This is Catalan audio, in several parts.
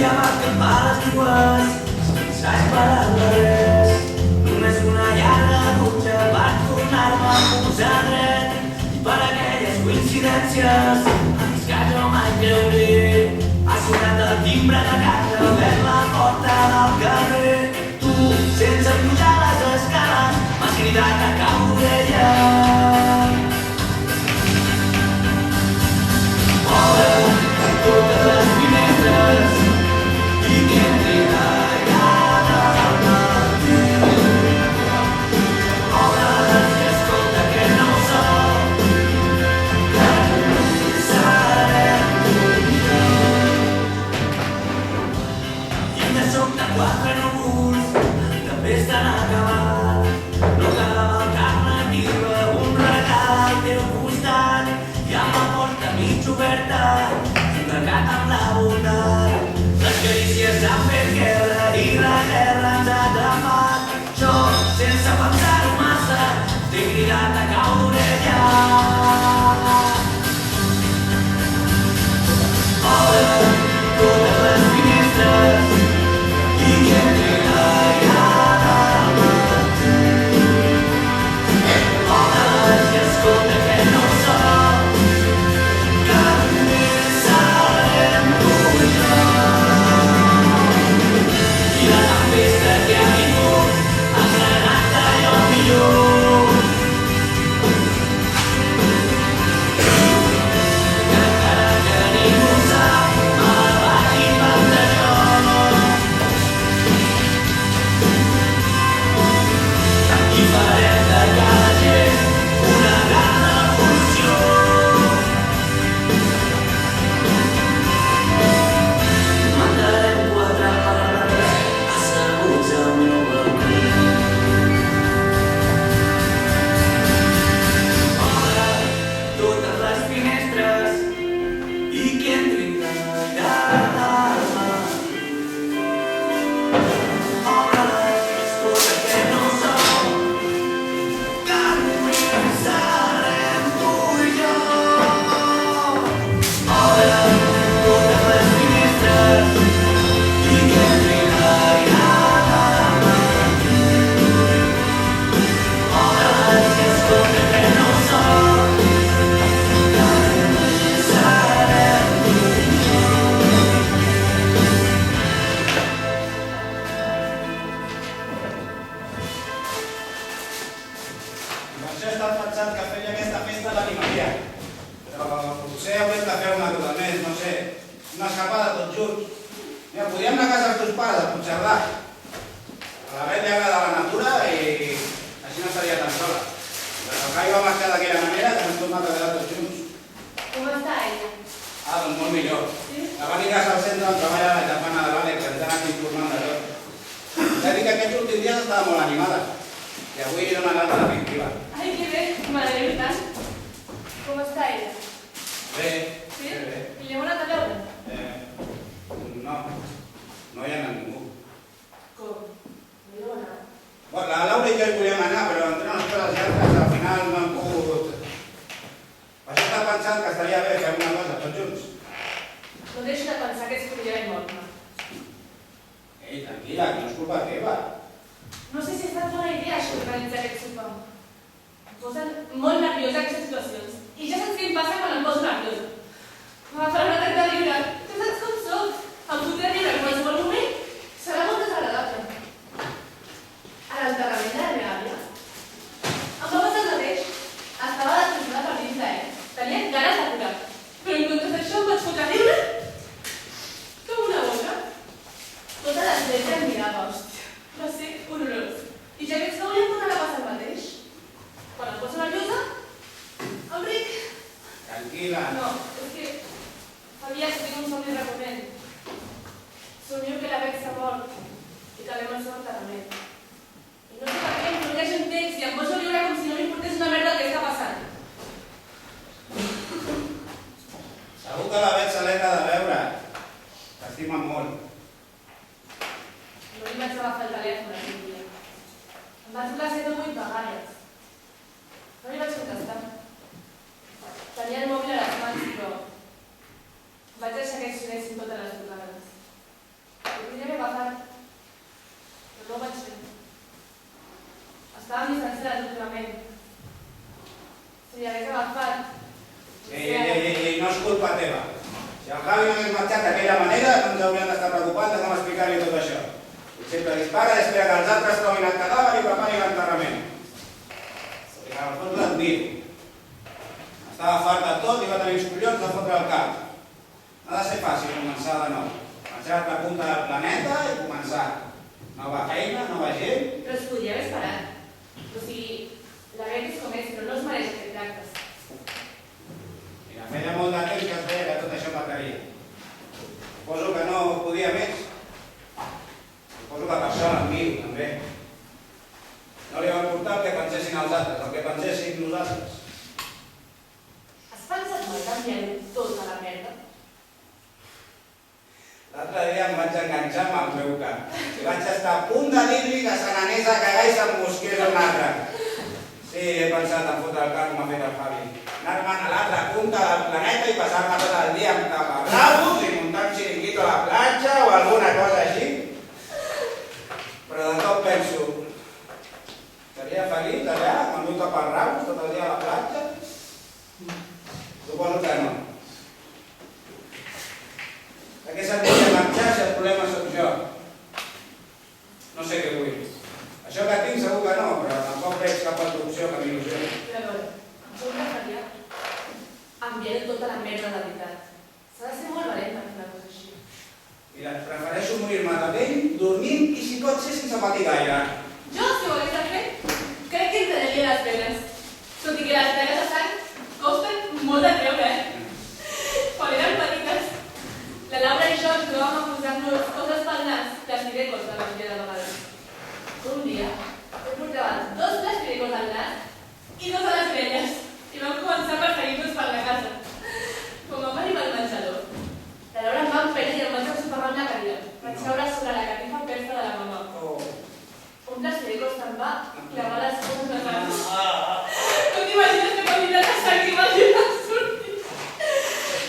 llevar-te per les dues, sense esperar res. Només una llarga dutxa per tornar-me a posar dret. I per aquelles coincidències a les que jo mai creuré, ha sonat el timbre de casa, obert la porta del carrer. Tu, sense pujar les escales, m'has cridat a cau d'orella. Obre totes les finestres i que entri l'aire del matí. Obre'les i escolta aquest nou so que serem tu i jo. I de sobte quatre núvols també estan acabat. No quedava alternativa, un regal al teu costat i amb la porta mig oberta, tancat amb la bondat. Les carícies han fet guerra i la guerra ens ha atrapat. Jo, sense pensar-ho massa, t'he cridat a cau d'orella. Obre totes les finestres i que entri l'aire del matí. Obre'les i escolta aquest nou so que només serem tu i jo. I la tempesta que ha vingut ha frenat allò millor. Que encara que ningú sap, me vaig inventar jo. I farem de cada gent una gran revolució. Mandarem quatre pares asseguts al meu balcó. Obre totes les finestres i que entri l'aire del matí. Obre-les i escolta aquest nou so que només serem tu i jo. Obre totes les finestres i que entri l'aire del matí. Obre-les i escolta aquest nou so que només serem tu i jo. Per això he estat pensant que feia aquesta festa a l'animalia. Però potser haurem de fer una cosa més, no sé, una escapada tots junts. Mira, podríem anar a casa dels teus pares, a Puigcerdà. A la Bet li agrada la natura i així no estaria tan sola. Però el Jai va marxar d'aquella manera que hem tornat a quedar tots junts. Com està ella? Ah, doncs molt millor. Sí? La van ir a casa al centre on treballa la germana de l'Àlex, que ens han anat informant de tot. S'ha dit que aquests últims dies estava molt animada. I avui li dona l'alta definitiva. Ai, que bé, m'alegro tant. Com està ella? Bé, Sí? bé, bé. I l'heu anat a veure? No, no hi ha anat ningú. Com? No hi heu anat? Bueno, la Laura i jo hi volíem anar, però entre unes coses i altres al final no hem pogut. Per això estava pensant que estaria bé fer una cosa tots junts. No deixo de pensar que és podria haver mort. Ei, tranquil·la, que no és culpa teva. No sé si ha estat bona idea això d'organitzar aquest sopar. Em posen molt nerviosa aquestes situacions. I ja saps què em passa quan em poso nerviosa. M'agafarà un atac de riure. Tu saps com soc. Em podré riure en qualsevol moment. Serà molt desagradable. A l'enterrament de la meva àvia em va passar el mateix. Estava destrossada per dins d'ell. Tenia ganes de plorar. Però en comptes d'això em vaig fotre a riure com una boca. Tota l'església em mirava, hòstia. Va ser horrorós. I ja veig que volíem tornar a passar el mateix. Quan em poso nerviosa, em ric. Tranquil·la. No, és que fa dies que tinc un somni recurrent. Somio que la Bec s'ha mort i que anem al seu enterrament. I no sé per què em floreix un text i em poso a riure com si no m'importés una merda el que està passant. Segur que la Bet s'alegra de veure. T'estima molt. No li vaig agafar el telèfon aquell dia. Em va trucar 7 o 8 vegades. No li vaig contestar. Tenia el mòbil a les mans, però vaig deixar que sonessin totes les trucades. el Javi no hagués marxat d'aquella manera, no ens hauríem d'estar preocupant de com explicar-li tot això. Ell sempre dispara i espera que els altres trobin el cadàver i preparin l'enterrament. I en el fons l'admiro. Estava fart de tot i va tenir els collons de fotre el cap. No ha de ser fàcil començar de nou. Marxar a la punta del planeta i començar. Nova feina, nova gent... Però es podria haver esperat. O sigui, la Beth és com és, però no es mereix que tractes. Mira, feia molt de temps que es veia que tot això mataria. Suposo que no podia més. Suposo que per això l'envio, també. No li va importar el que pensessin els altres, el que pensessin nosaltres. Has pensat molt canviar tota la merda? L'altre dia em vaig enganxar amb el meu cap. I vaig estar a punt de dir-li que se n'anés a cagar i se'n busqués un altre. Sí, he pensat en fotre el cap com ha fet el Javi. Anar-me'n a l'altra punta del planeta i passar-me tot el dia amb taparrabos i muntar un xiringuito a la platja o alguna cosa així. Però de tot penso, seria feliç allà, amb el meu taparrabos tot el dia a la platja? Suposo que no. De què serviria marxar si el problema sóc jo? No sé què vull. Això que tinc segur que no, però tampoc veig cap altra opció que m'il·lusioni. Però a veure, em puc referir a enviar tota la merda de veritat. S'ha de ser molt valent per fer una cosa així. Mira, prefereixo morir-me de vell, dormint i si pot ser sense patir gaire. Jo, si ho hagués fet, crec que entraria les penes. Tot i que les penes de sang costen molt de treure, Quan eren petites, la Laura i jo ens trobàvem a posar-nos coses pel nas, plastidecos de la majoria de vegades. Un dia, em portaven 2 plastidecos al nas i 2 a les orelles i vam començar a perseguir-nos per la casa. Com vam arribar al menjador, la Laura em va empènyer i em vaig ensopegar amb la cadira. Vaig caure sobre la catifa persa de la mama. Un plastideco se'm va clavar les coses al nas. No t'imagines que quantitat de sang i m'hagi sortit.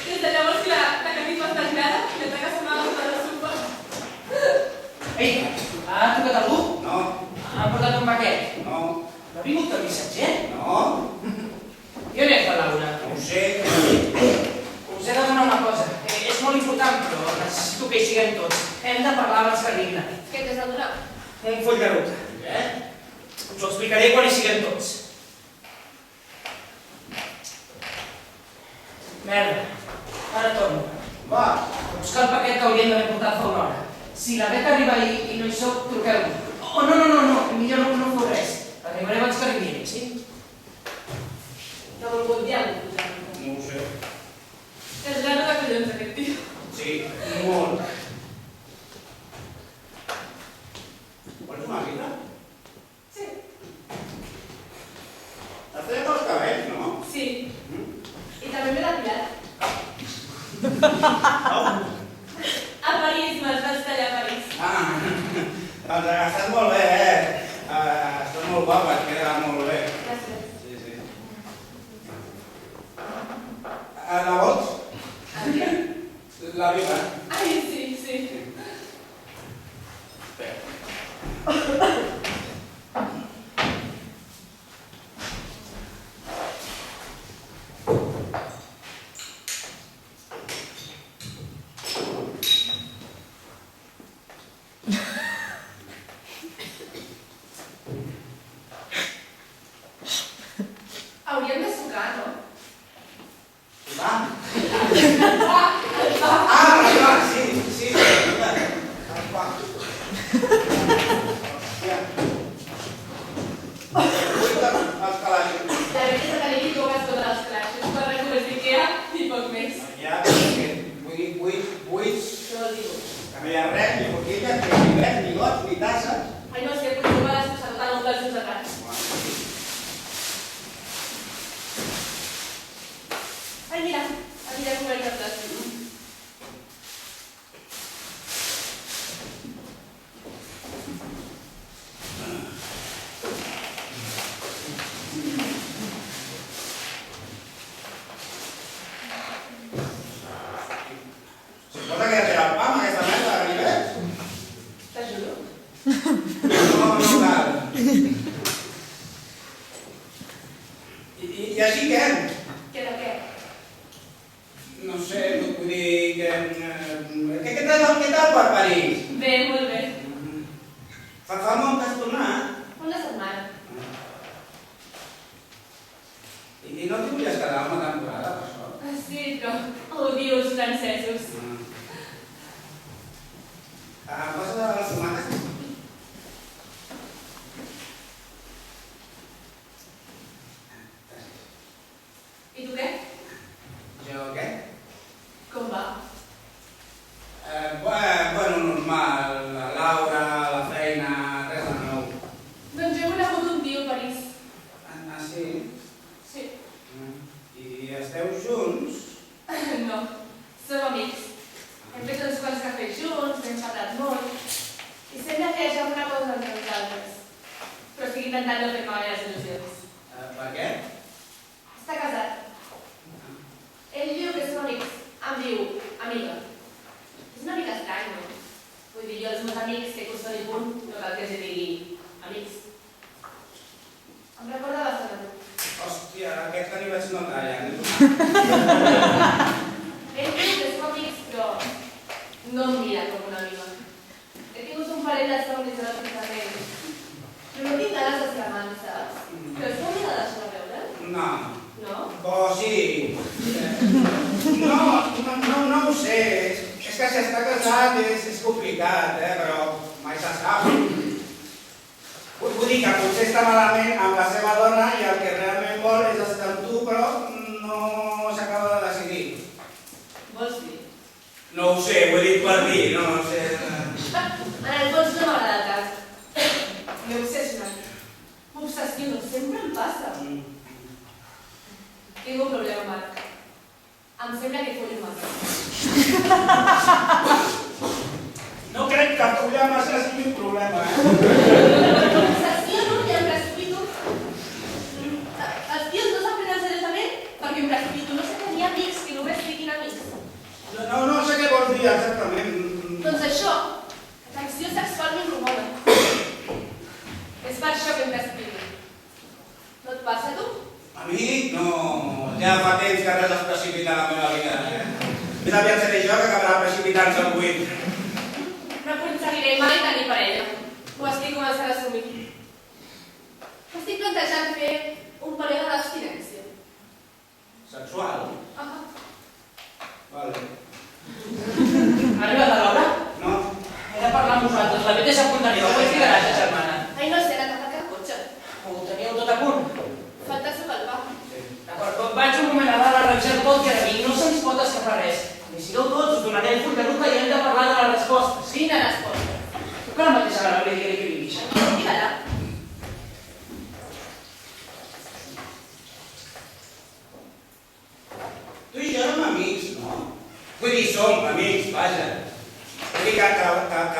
Des de llavors que la catifa està girada i la taca se'm va agafar la sopa. Ei, ha trucat algú? No, Ha portat un paquet? no, No ha vingut el missatger? no, I on és la Laura? no ho sé. Us he de donar una cosa. És molt important, però necessito que hi siguem tots. Hem de parlar abans que arribi la nit. Què t'has de donar? Un full de ruta. Què? Us ho explicaré quan hi siguem tots. Merda. Ara torno. Va, A buscar el paquet que hauríem d'haver portat fa una hora. Si la Beth arriba i no hi soc, truqueu-me. Oh, no, millor no feu res. Arribaré abans que arribi ell, sí? T'ha volgut dir alguna cosa? no ho sé. És raro de collons aquest tio. Sí, molt. Vols una vida? Sí. T'has tret els cabells, no? Sí. I també m'he depilat. A París, me'ls vaig tallar a París. Doncs estàs molt bé, estàs molt guapa, et queda molt bé. Gràcies. Sí. La vols? A mi? La vida. Ai, sí. Hauríem de sucar, no? Va? Sí. Va. Hòstia. Els calaixos. La veritat és que li dic poques coses als calaixos. 4 cubes d'Ikea i poc més. Ja, perquè buits, Què vol dir? que no hi ha res, ni boquilles, ni res, ni gots, ni tasses. Ai, no sé, potser me l'has posat a l'oncle dels societats. Ai, mira, anirà cobert de plàstic. Suposa que ja té el pa amb aquesta merda de ganivets? T'ajudo? No cal. I així què? Què de què? No sé, vull dir, què tal per París? Bé, molt bé. Fa molt que has tornat? Una setmana. I no t'hi volies quedar una temporada, per això? Sí, però odio els francesos. Em posa les tomates? I tu què? Jo què? Com va? Bueno, normal. La Laura, la feina, res de nou. Doncs jo he conegut un tio a París. Ah, sí? Sí. I esteu junts? No, som amics. Hem fet uns quants cafès junts, hem parlat molt. I sempre que hi hagi alguna cosa entre nosaltres. Però estic intentant no fer-me gaires il·lusions. Per què? Està casat. Ell diu que som amics. Em diu, amiga. És una mica estrany, no? Vull dir, jo els meus amics sé que us són i punt, no cal que els digui amics. Em recorda bastant a tu. Hòstia, aquest que n'hi vaig notar ja. Ell diu que som amics, però no em mira com una amiga. He tingut un parell de somnis a l'hospitalment. Però no tinc ganes d'esclamar, saps? Creus que hauria de deixar de veure? No. No? O sí. No ho sé. És que si està casat és complicat, però mai se sap. Vull dir que potser està malament amb la seva dona i el que realment vol és estar amb tu, però no s'acaba de decidir. Vols dir? No ho sé, ho he dit per dir, no ho sé. En el fons no m'agrada el cas. M'he obsessionat. M'obsessiono, sempre em passa. Tinc un problema, Marc. Em sembla que follo massa. No crec que follar massa sigui un problema, M'obsessiono i em precipito. Els tios no se'n prenen seriosament perquè em precipito. No sé tenir amics que només siguin amics. No sé què vols dir exactament. Doncs això, l'atenció sexual m'incomoda. És per això que em precipito. No et passa, tu? A mi, no. Ja fa temps que res es precipita a la meva vida. Més aviat seré jo que acabarà precipitant-se al buit. No aconseguiré mai tenir parella. Ho estic començant a assumir. Estic plantejant fer un període d'abstinència. Sexual? Vale. Ha arribat a l'hora? No? He de parlar amb vosaltres. La Bet és a punt d'arribar. Ho he trigarat, germana. Ai, no sé, t'ha aparcat el cotxe. Ho teníeu tot a punt. Falta sucar el pa. D'acord, vaig un moment a dalt a revisar el pot que ara vinc. No se'ns pot escapar res. I si no tots, us donaré el full de ruta i hem de parlar de la resposta. Quina resposta? Que la mateixa gana li diré que vinguis. Digue-la. Tu i jo érem amics, no? Vull dir, som amics, vaja. Vull dir que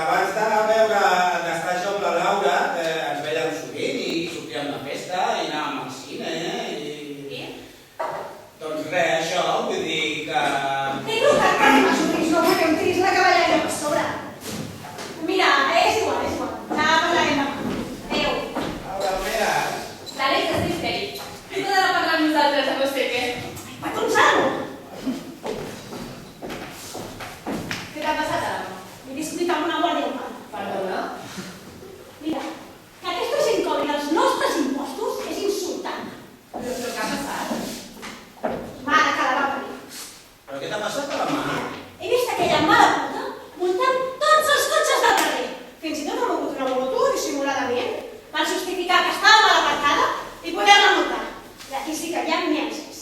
abans d'estar jo amb la Laura ens vèiem sovint i sortíem de festa i anàvem al cine i... Doncs res, això, vull dir que... T'he trucat per més o menys, no perquè em tiris la cavallera per sobre. Mira, és igual. Ja parlarem demà. Adéu. Laura, mira... L'Àlex és histèric. Hem d'anar a parlar amb nosaltres a no sé què. Patonsal! Què t'ha passat a la mà? M'he discutit amb una guàrdia urbana. Perdona? Mira, que aquesta gent cobri els nostres impostos és insultant. Però què ha passat? Mare que la va parir. Però què t'ha passat a la mà? He vist aquella mala puta muntant tots els cotxes del carrer. Fins i tot ha mogut una moto dissimuladament per justificar que estava mal aparcada i poder-la multar. I sí que hi ha nències.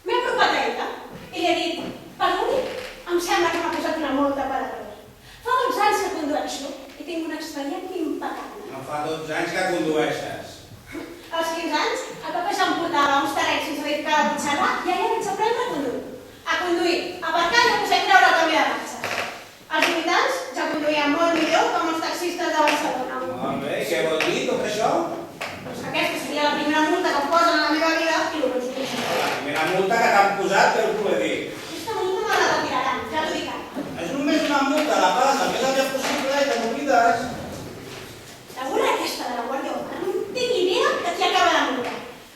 M'he apropat a ella i li he dit, perdoni, em sembla que m'ha posat una multa per error. Fa 12 anys que condueixo i tinc un expedient impecable. No fa 12 anys que condueixes. Als 15 anys, el papa ja em portava uns terrenys sense dir que la puigada i ara vaig aprendre a conduir. A conduir, a aparcar i a posar treure el canvi de marxes. Als 18 anys ja conduïa molt millor que els taxistes de Barcelona. Molt bé, què vol dir tot això? Doncs que aquesta seria la primera multa que em posen a la meva vida i no ho sé. La primera multa que t'han posat, què us voler dir? Aquesta multa me la retiraran, ja t'ho dic ara. És només una multa, la pagues el més aviat possible i te n'oblides. La burra aquesta de la Guàrdia Urbana no té ni idea de qui acaba la multa.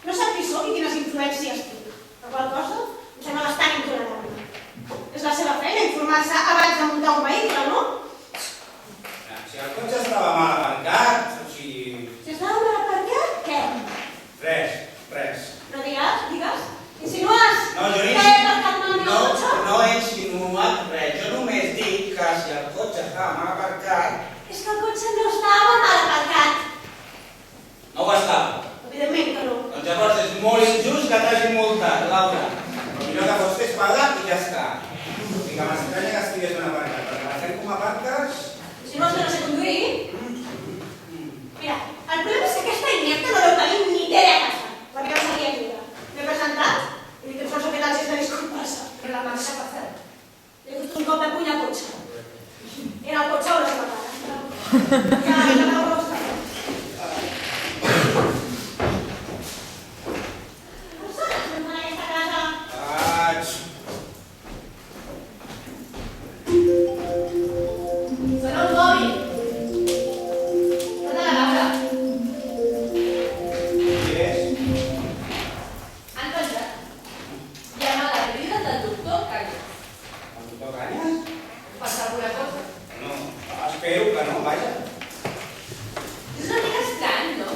No sap qui soc i quines influències tinc. La qual cosa em sembla bastant intolerable. És la seva feina. informar-se abans de muntar un vehicle, no? Si el cotxe estava mal aparcat, o sigui... Si estava mal aparcat, què? Res. No digues. Insinues No, jo que he aparcat malament el cotxe? no he insinuat res. Jo només dic que si el cotxe estava mal aparcat... És que el cotxe no estava mal aparcat. No ho estava. Evidentment que no. Doncs llavors és molt injust que t'hagin multat, Laura. El millor que pots fer és pagar i ja està. O sigui que m'estranya que estigués ben aparcat, perquè la gent com aparques... Si no, és que no sé conduir. Mira, el problema és que aquesta inepta no deu tenir ni idea de casa, perquè no sabia lliure. M'he presentat i dic que força que tal si és de disculpar-se. Però la mamà s'ha passat. Li he fotut un cop de puny al cotxe. Era el cotxe o la seva cara? Ja, la meva rosta. Sona un mòbil. Sona la Laura. Qui és? Han pensat. Llamada perdida del doctor Cañas. El doctor Canyes? ¿Pasa alguna cosa? No, espero que no, vaja. És una mica estrany, no?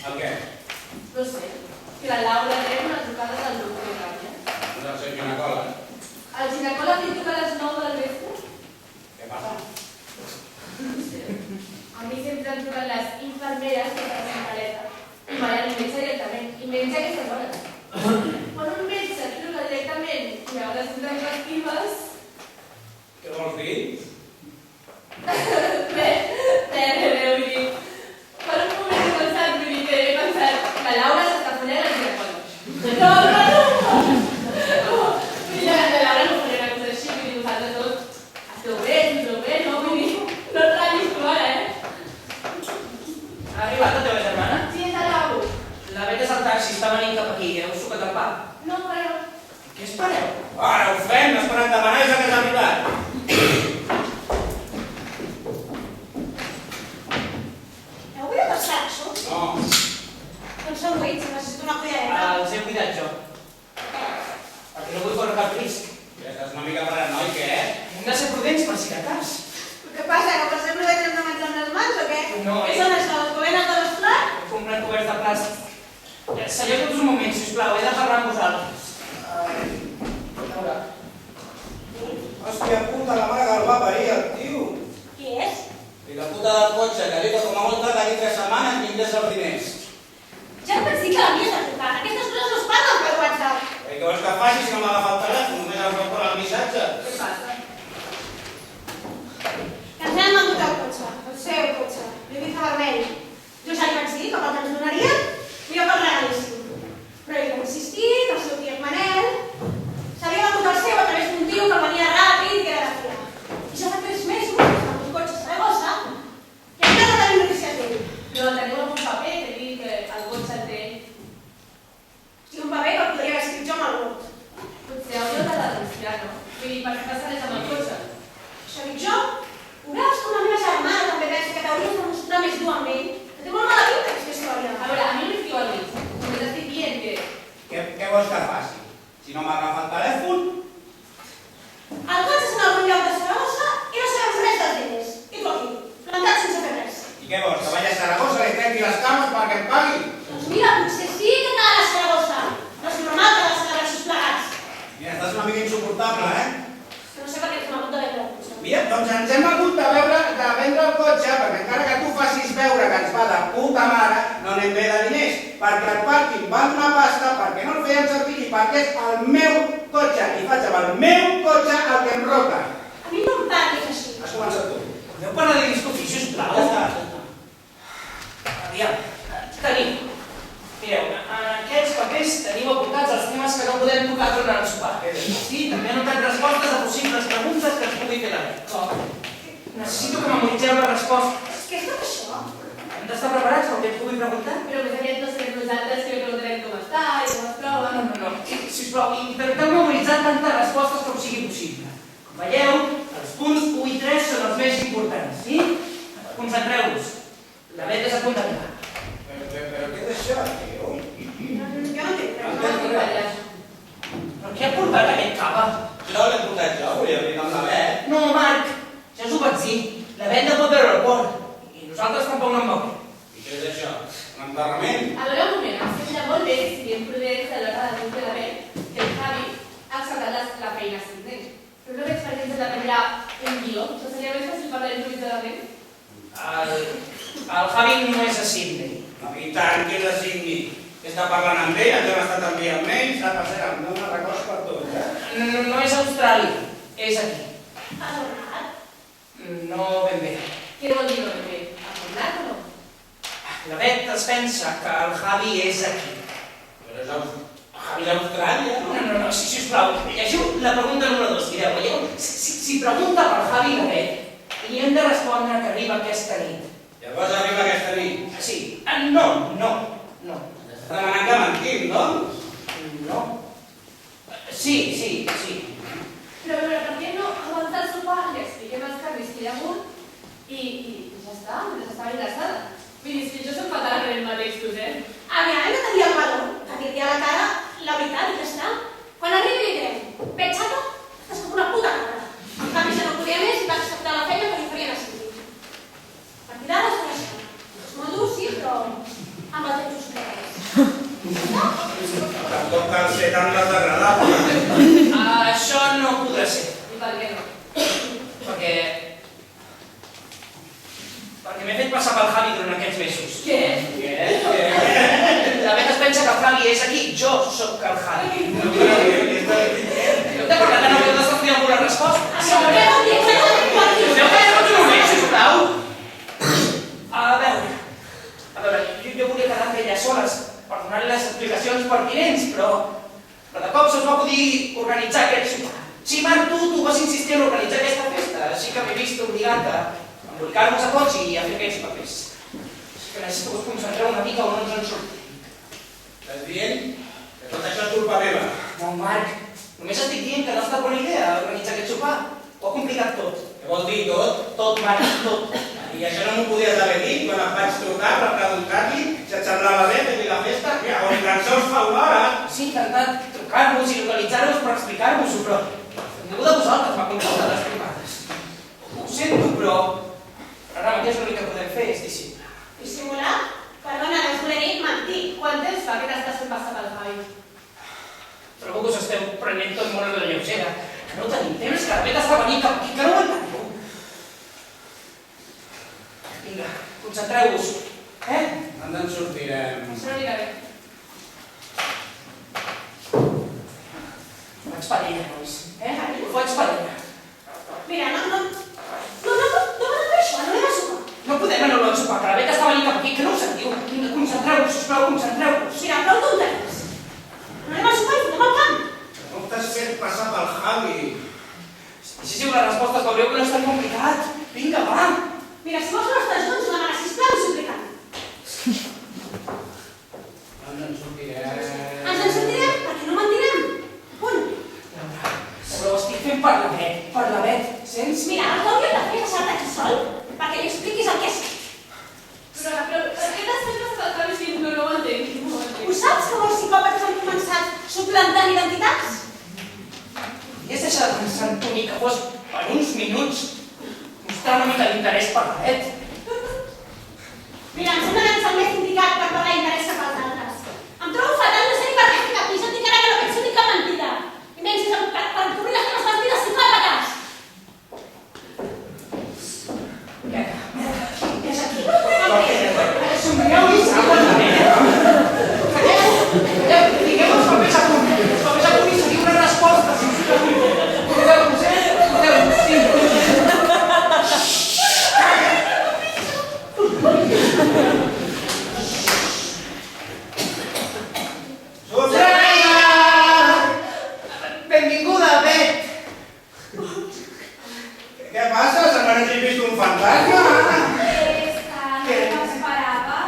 El què? No sé. Que la Laura rep una trucada del doctor Cañas. No és el seu ginecòleg. El ginecòleg li truca a les 9 del vespre? Què passa? No sé. A mi sempre em truquen les infermeres que fan la maleta. I m'han un metge directament. I menys a aquestes hores. Quan un metge et truca directament i a hores intempestives... Què vols dir? Vull dir... Per un moment he pensat, vull dir que he pensat que Laura s'està follant el ginecòleg. No! Vull dir, la Laura no faria una cosa així, vull dir, vosaltres dos esteu bé, no? Vull dir, no et ratllis tu ara, Ha arribat la teva germana? Sí, és al lavabo. La vetes al taxi, està venint cap aquí, heu sucat el pa. No, però... Què espereu? Ara ho fem, no has parat de demanar i ja que has arribat. Heu mirat els saxos? No. Doncs són buits, necessito una cullereta. Els he cuidat jo. Perquè no vull córrer cap risc. Ja estàs una mica paranoic, eh? Hem de ser prudents per si de cas. Què passa, que per sempre hem de menjar amb les mans o què? No, Què són això, les colenes de l'estrat? He comprat coberts de plàstic. Seieu tots un moment, sisplau, he de parlar amb vosaltres. Laura. Hòstia puta, la mare que el va parir, el tio. Qui és? I la puta del cotxe, que diu que com a molt tarda d'aquí 3 setmanes vindràs els diners. Ja et vaig dir que l'havies de trucar. Aquestes coses no es parlen per WhatsApp. Què vols que faci si no m'agafa el telèfon? Només el faig per el missatge. Què passa? Que ens hem venut el cotxe, el seu cotxe, l'Ibiza vermell. Jo ja li vaig dir que pel que ens donarien, mira pel regalíssim. Però ell va insistir, que el seu tiet Manel s'havia venut el seu a través d'un tio que venia ràpid i que era de fiar. I ja fa 3 mesos que està amb un cotxe a Saragossa i encara no tenim notícies d'ell. No, teniu algun paper que digui que el cotxe el té. Si un paper que el podria haver escrit jo amb el vot. Potser hauríeu de denunciar, no? Vull dir, per què passa res amb el cotxe? Això dic jo? Ho veus com la meva germana també pensa que t'hauries de mostrar més dur amb ell? Que té molt mala pinta aquesta història. A veure, a mi no m'escriu al mig. Només estic dient que... Què vols que faci? Si no m'agafa el telèfon... El cotxe és en algun lloc de Saragossa i no sabem res dels diners. I tu aquí, plantat sense fer res. I què vols? Que vagi a Saragossa i trenqui les cames perquè em pagui? Doncs mira, potser sí que cal a Saragossa. No és normal que les celebressos plegats. Mira, estàs una mica insuportable, eh? Que no sé per què ens m'ha hagut de vendre el cotxe. Mira, doncs ens hem hagut de vendre el cotxe perquè encara que tu facis veure que ens va de puta mare, no anem bé de diners. Perquè el pàrquing val una pasta, perquè no el feien servir i perquè és el meu cotxe. I faig amb el meu cotxe el que em roca. A mi no em parlis així. Has començat tu. Podeu parar de discutir, sisplau? Ja està. Aviam, tenim. Mireu, en aquests papers teniu apuntats els temes que no podem tocar durant el sopar. Sí, també he anotat respostes a possibles preguntes que ens pugui fer la Com? Necessito que memoritzeu la resposta. Què és tot això? Hem d'estar preparats pel que ens pugui preguntar? Però més aviat no serem nosaltres que li preguntarem com està i com es troba. No. Sisplau, intenteu memoritzar tantes respostes com sigui possible. Com veieu, els punts 1 i 3 són els més importants, sí? Concentreu-vos. La Bet és a punt d'arribar. Però què és això, tio? Jo no entenc No res. entenc res. Però què ha portat aquest cava? No l'he portat jo, volia Bet no pot veure el port, i nosaltres tampoc no en veurem. I què és això? Un enterrament? A veure un moment, em sembla molt bé que siguem prudents a l'hora de dir la Bet que el Javi ha acceptat la feina a Sydney. Però no veig per què ens ha de penjar un guió, això seria més fàcil parlar improvisadament. El Javi no és a Sydney. I tant, que és de Sydney. Està parlant amb ell, ens hem estat enviant mails, s'ha passat, em dóna records per tot, No és a Austràlia, és aquí. Ha tornat. No ben bé. Què vol dir no ben bé? Ha tornat o no? La Bet es pensa que el Javi és aquí. Però és Javi d'Austràlia, no? No, sisplau, llegiu la pregunta número 2, mireu. Si pregunta per Javi la Bet, li hem de respondre que arriba aquesta nit. Llavors arriba aquesta nit. Sí. No. Està demanant que mentim, no? No. Sí. Però per què no abans del sopar li expliquem els canvis que hi ha hagut i ja està, estava interessada. Vull dir, si jo soc fatal en els textos, Aviam, hem de tenir el valor de dir-li a la cara la veritat i ja està. Quan arribi li direm, veig xato, estàs com una puta cabra. En canvi, ja no podia més i va acceptar la feina que li farien a Sydney. A partir d'ara és això. És molt dur, sí, però amb el temps us creix. Tampoc cal ser tan desagradable. Això no podrà ser. I per què no? Perquè m'he fet passar pel Javi durant aquests mesos. Què? La Bet es pensa que el Javi és aquí, jo sóc el Javi. De per tant, no heu d'estar estudiant alguna resposta. Això no vol dir que no Podeu callar un moment, sisplau? A veure, jo volia quedar amb ella soles per donar-li les explicacions pertinents, però de cop se'ls va poder organitzar aquest sopar. Sí, Marc, tu vas insistir en organitzar aquesta festa, així que m'he vist obligat a embolicar-vos a tots i a fer aquests papers. És que necessito que us concentreu una mica o no ens en sortim. Estàs dient que tot això és culpa meva? No, Marc, només estic dient que no ha estat bona idea organitzar aquest sopar. Ho ha complicat tot. Què vol dir tot? Tot, Marc, tot. I això no m'ho podies haver dit quan em vaig trucar per preguntar-li si et semblava bé fer-li la festa? Ja, o ni tan sols fa una hora. Sí, he intentat trucar-vos i localitzar-vos per explicar-vos-ho, però ningú de vosaltres m'ha contestat les trucades. Ho sento, però ara mateix l'únic que podem fer és dissimular. Dissimular? Perdona, no us voler dir mentir. Quant temps fa que t'estàs fent passar pel Javi? Trobo que us esteu prenent tot molt a la lleugera. Que no tenim temps, que la Bet està venint cap aquí, que no ho enteneu. Vinga, concentreu-vos. On en sortirem? Això no anirà bé. Ho faig per ella, nois. Ho faig per ella. Mira, no m'agrada això, no anem a sopar. No podem anar al sopar, que la Bet està venint cap aquí, que no ho sentiu. Vinga, concentreu-vos, sisplau, concentreu-vos. Mira, prou tonteries. No anem a sopar i fotem al camp. Com t'has fet passar pel Javi? Si siu les respostes, veureu que no és tan complicat. Vinga, va. Mira, si vols anar tots junts, demana sisplau i suplicant. On en sortirem? Ens en sortirem perquè no mentirem. Punt. Però ho estic fent per la Bet, sents? Mira, el que hauríem de fer és deixar-te aquí sol perquè li expliquis el que és. Però per què t'has fet passar pel Javi si no ho entenc? No ho entenc. Ho saps que molts psicòpates han començat suplantant identitats? I has deixat de pensar en tu ni que fos per uns minuts mostrar una mica d'interès per la Bet. Mira, em sembla que ets el més indicat per parlar d'interès cap als altres. Em trobo fatal, no sé ni per què estic aquí, jo et dic ara que no penso ni cap mentida. I menys per cobrir les teves mentides psicòpates. És aquí? Somrieu i digueu els papers a punt. Els papers a punt i seguiu una resposta. Benvinguda, Bet. Què passa? Se m'ha vist un fantasma? Què m'esperava?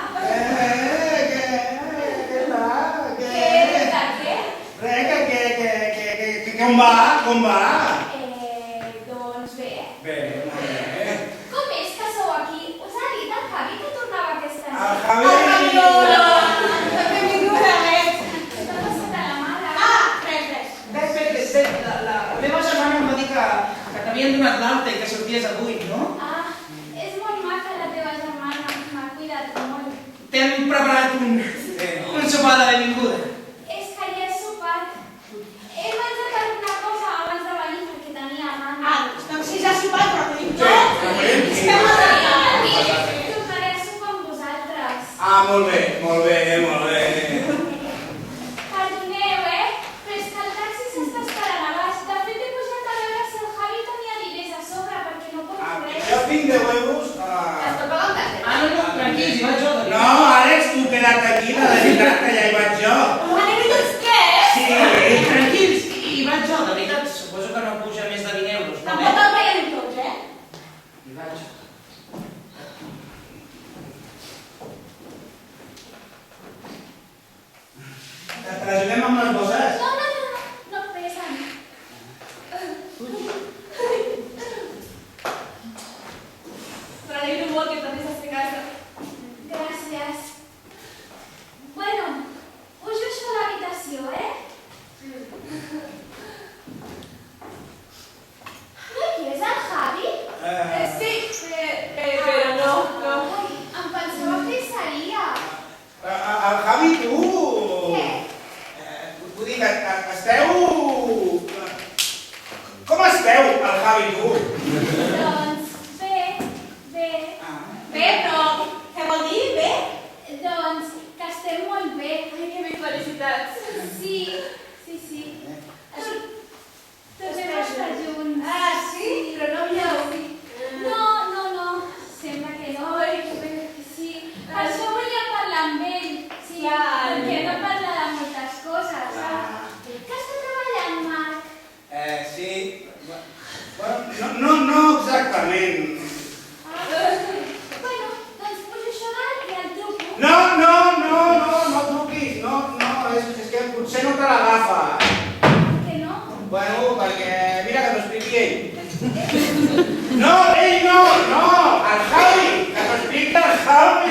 Com va? Doncs bé. Bé, molt bé. Com és que sou aquí? Us ha dit el Javi que tornava aquesta nit? El Javi... Benvinguda, Bet. Què t'ha passat a la mare? Res. Bet, la meva germana em va dir que t'havien donat l'alta i que sorties avui, no? preparat un sopar de benvinguda. És que ja he sopat. He menjat alguna cosa abans de venir perquè tenia gana. Doncs si ja has sopat, però tenim tot. Estem a Tornaré a sopar amb vosaltres. Molt bé, molt bé, molt bé. Perdoneu, però és que el taxi s'està esperant a baix. De fet, he pujat a veure si el Javi tenia diners a sobre perquè no pot res. Jo tinc 10 euros. T'està pagant taxi? No, tranquils, hi vaig jo. No, Àlex, tu queda't aquí, la veritat, que ja hi vaig jo. Anem tots tres? Sí, tranquils, hi vaig jo, de veritat. Suposo que no puja més de 20 euros. Tampoc el pagarem tots, Hi vaig jo. T'ajudem amb les bosses? No pesen. M'alegro molt que tornis a fer casa. Gràcies. Bueno, us deixo a l'habitació, No hi és el Javi? Sí, però no. Ai, em pensava que hi seria. El Javi, tu... Què? Vull dir que esteu... Com esteu, el Javi i tu? Doncs bé. Bé, però què vol dir, bé? Doncs que estem molt bé. Ai, que bé, felicitats. Sí. Tots hem estat junts. Sí? Però no havíeu... No. Sembla que no. Ai, que bé. Sí. Per això volia parlar amb ell. Sí, Clar. perquè no parla de moltes coses. Que està treballant, Marc? Sí. Bueno, no exactament. Bueno, doncs pujo això dalt i el truco. No truquis. No, és que potser no te l'agafa. Que no? Bueno, perquè mira que t'ho expliqui ell. No, ell no, el Javi, que t'ho expliqui el Javi.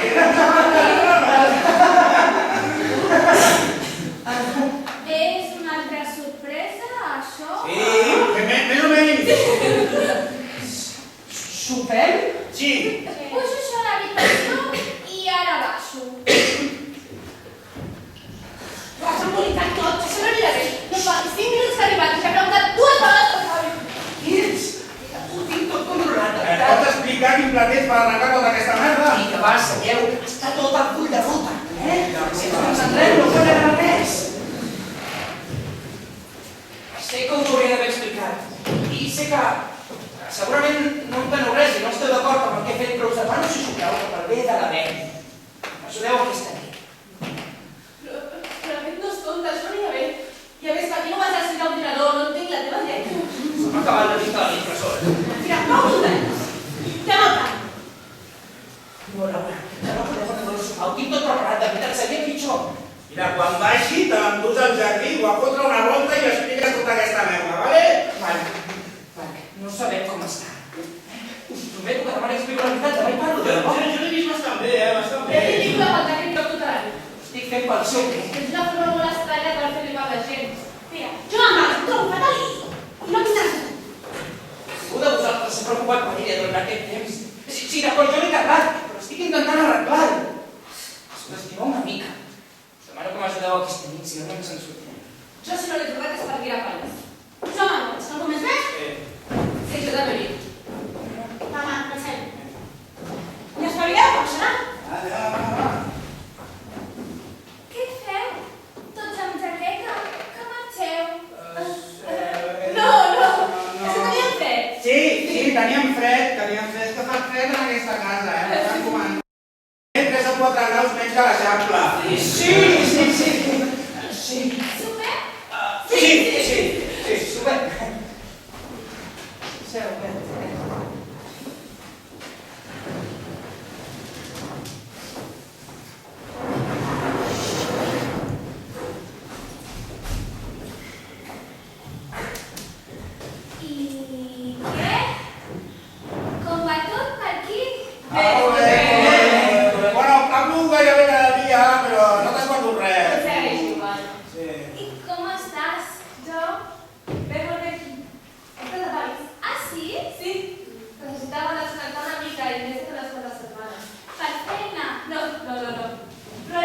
És una altra sorpresa, això? Sí, més o menys. Sopem? Sí. Pujo això a l'habitació i ara baixo. Vas embolicat tot, això no anirà bé. No fa 5 minuts que ha arribat i s'ha preguntat 2 vegades pel Javi. Quins? Ho tinc tot controlat, de Pots veritat. explicar quin plat és per arrencar tota aquesta merda? I que va, seieu, està tot al full de ruta, Si ens concentrem no podem anar res. Sé que us ho hauria d'haver explicat. I sé que segurament no enteneu res i no esteu d'acord amb el que he fet, però us demano, si us plau, que pel bé de la ment m'ajudeu aquesta nit. Però aquest no és tonta, això no anirà bé. I a més, per aquí no vas a ensenyar l'ordinador, no entenc la teva lletra. Se m'ha acabat la vista de la impressora. Mira, prou montanes. Ja no tant. No, Laura, que no podeu anar al sofà, ho tinc tot preparat, de veritat, seria pitjor. Mira, quan baixi t'endús al jardí o a fotre una volta i expliques tota aquesta merda, vale? Vale, no sabem com està. Us prometo que demà li explico la veritat, demà hi parlo, de debò. Jo l'he vist bastant bé, bastant Ja t'he dit la volta que lloc tutelari. Estic fent pel seu bé. És una forma molt estranya per fer-li mal a la gent. Mira, jo amb el trobo fatal i no m'interessa. Algú de vosaltres s'ha preocupat per ella durant aquest temps. Sí, d'acord, jo l'he carregat, però estic intentant arreglar-ho. L'estimeu una mica. Us demano que m'ajudeu aquesta nit, si no, no ens en sortirem. Jo si no l'he trobat és per tirar palles. Jo, Manu, és algú més bé? Sí, jo també vinc. Va, pensem. I espavileu, com serà? Va. Què feu? Tots amb jaqueta? Que marxeu? No. És que teníem fred. Sí, teníem fred, que fa fred en aquesta casa, Estan comandant. 3 o 4 graus menys que l'Eixample. Sí. Sopem? Sí, super. Seu, I què? Com va tot per aquí? Bueno, parlo gairebé cada dia, però no t'has perdut res. Segueix igual. Sí. I com estàs? Jo? Bé, molt bé. Estàs a París? Ah, sí? Sí. Necessitava desconnectar una mica i més de les 4 setmanes. Per feina? No. Però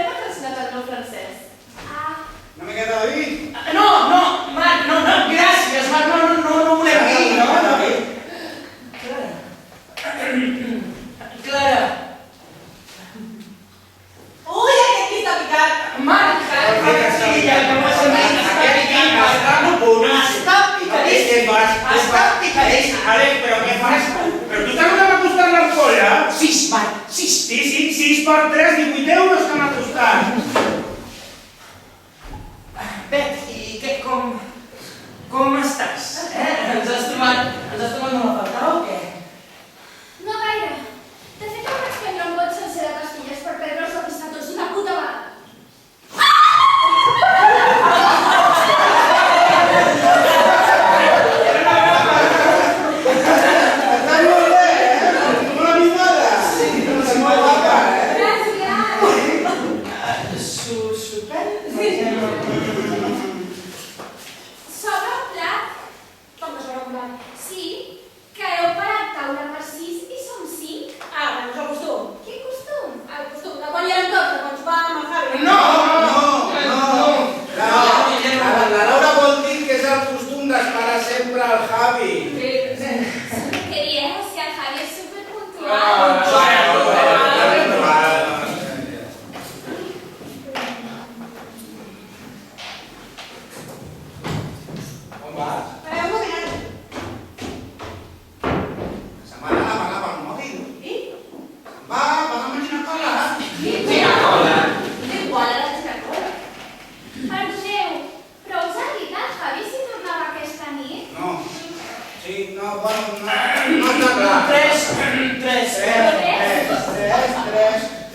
està clar. Tres.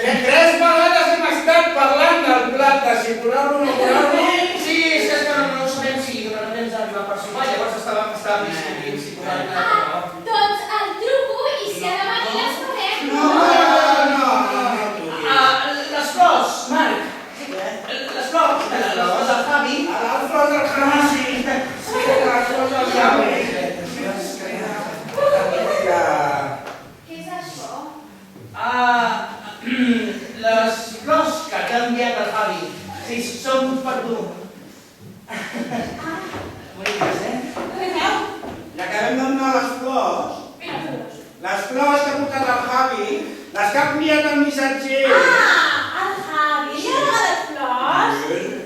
Tres vegades hem estat parlant del plat, de si posar-lo o no posar-lo. Sí, és que no sabem si donarà temps d'arribar per sopar, llavors estàvem discutint si posar-ho o no. Doncs el truco i si ha de venir les farem. No. Les flors, Marc. Les flors del Javi. Les flors del Javi, sí. Sí, les flors del Javi. Què és això? Les flors que t'ha enviat el Javi. Sí, són per tu. Boniques, Veieu? La que vam donar les flors, Mira, flors. les flors que ha portat el Javi, les que ha enviat el missatger. El Javi, li ha regalat flors?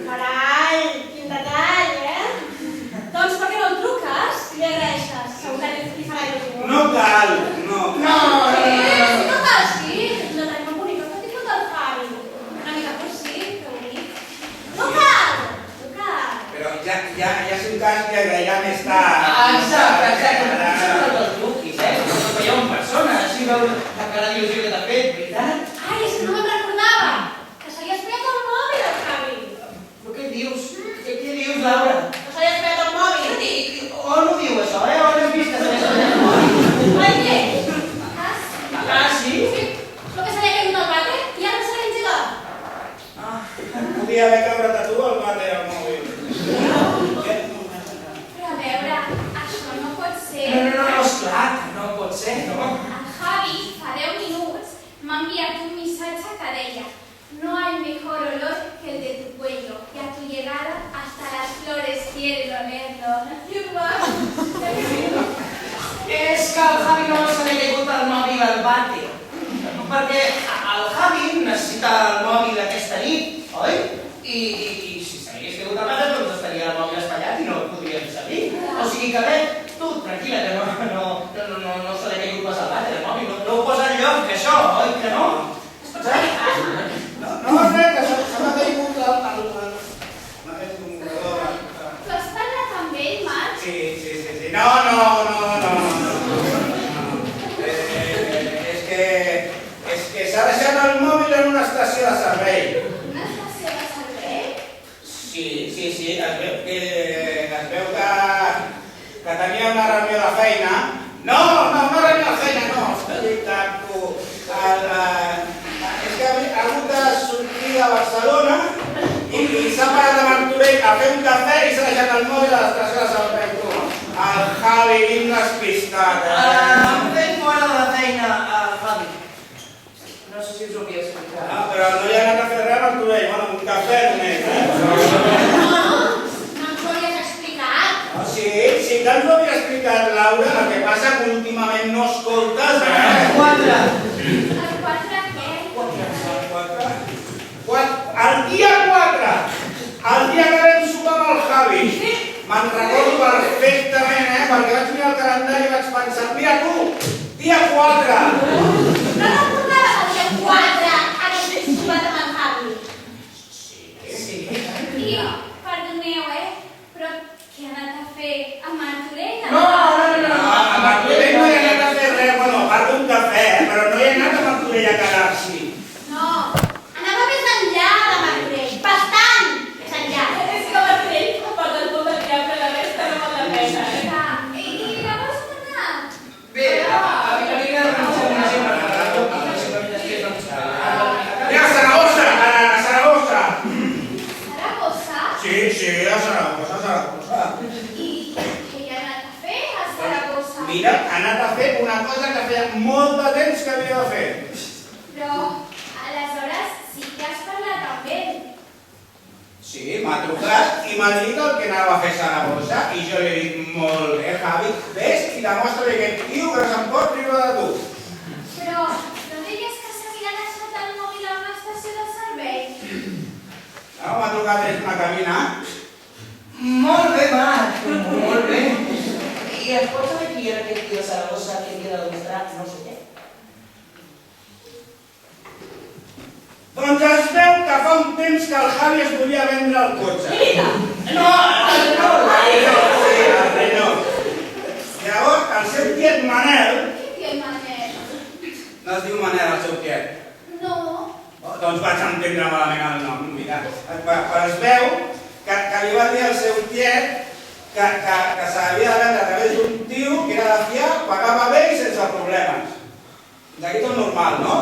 Carai, quin detall, Doncs per què no el truques? Li agraeixes. Segur que li farà il·lusió. No cal, no. Sí, no cal, sí. No tenim un bonic que tingut el Javi. Una mica per sí, que bonic. No cal. Però ja és un cas que ja m'està... Exacte. Són els truquis, no veieu en persona, així veu la cara d'il·lusió que t'ha fet, veritat? Ai, és que no me'n recordava. Que s'havia espiat el mòbil, el Javi. Però què dius? Què dius, Laura? No s'havia espiat el mòbil. On ho diu, això, On has vist que s'ha espiat el mòbil? Ai, què? Sí? Però que s'havia caigut el vàter i ara no s'ha engegat. Podia haver cabrat a tu el vàter al mòbil. Però a veure, això no pot ser. No, esclar, no pot ser, no? El Javi, fa 10 minuts, m'ha enviat un missatge que deia: no hay mejor olor que el de tu cuello, y a tu llegada hasta las flores quieren olerlo. És que el Javi no se li ha caigut el mòbil al vàter. Perquè el Javi necessita el mòbil aquesta nit, oi? I si se li hagués caigut al vàter, doncs estaria el mòbil espatllat i no el podria fer servir. O sigui que bé, tu, tranquil·la, que no se li ha caigut pas al vàter, el mòbil. No ho posa enlloc, que això, oi que no? No, res, que se m'ha caigut el comunicador. Tu has parlat amb ell, Marc? Sí. No. És que s'ha deixat el mòbil en una estació de servei. Una estació de servei? Sí, es veu que tenia una reunió de feina. No, una reunió de feina no, està dictat tu. És que ha hagut de sortir de Barcelona i s'ha parat a Martorell a fer un cafè i s'ha deixat el mòbil a l'estació de servei, tu. El Javi, quin despistat. Em fet fora de la feina, el Javi. No sé si us ho havia explicat. No, però no hi ha anat a fer res a Martorell, bueno, un cafè només, No ens ho havies explicat. Sí, que ens ho havia explicat Laura, el que passa que últimament no escoltes, Quatre. El 4 què? El dia 4, el dia que vam sopar amb el Javi, me'n recordo perfectament, perquè vaig mirar el calendari i vaig pensar, mira tu, dia 4. No recordaves el dia 4 aquest sopat amb el Javi? Sí. I, perdoneu, però què ha anat a fer a Martorell? No. A Martorell no hi ha anat a fer res, bueno, a part d'un cafè, però no hi ha anat a Martorell a quedar-s'hi. No, anava més enllà de Martorell, bastant més enllà. És que Martorell, a part del punt de diable, la resta no val la pena. I llavors on ha anat? Bé, a mi m'agrada una sempre I a Saragossa, a Saragossa. Saragossa? Sí, a Saragossa. I què hi ha anat a fer a Saragossa? Mira, ha anat a fer una cosa que feia molt de temps que havia de fer. Però, aleshores, sí que has parlat amb ell. Sí, m'ha trucat i m'ha dit el que anava a fer a Saragossa i jo li he dit, molt bé, Javi, ves i demostra-li aquest tio que no se'n pot riure de tu. Però, no deies que s'havia deixat el mòbil a una estació de servei? No, m'ha trucat des d'una cabina. Molt bé, Marc, molt bé. I es pot saber qui era aquest tio de Saragossa que havia de demostrar no sé què? Doncs es veu que fa un temps que el Javi es volia vendre el cotxe. No, El Renault. Llavors el seu tiet Manel... Què tiet Manel? No es diu Manel, el seu tiet? No. Doncs vaig entendre malament el nom, mira. Però es veu que li va dir al seu tiet que s'havia de vendre a través d'un tio que era de fiar, pagava bé i sense problemes. D'aquí tot normal, no?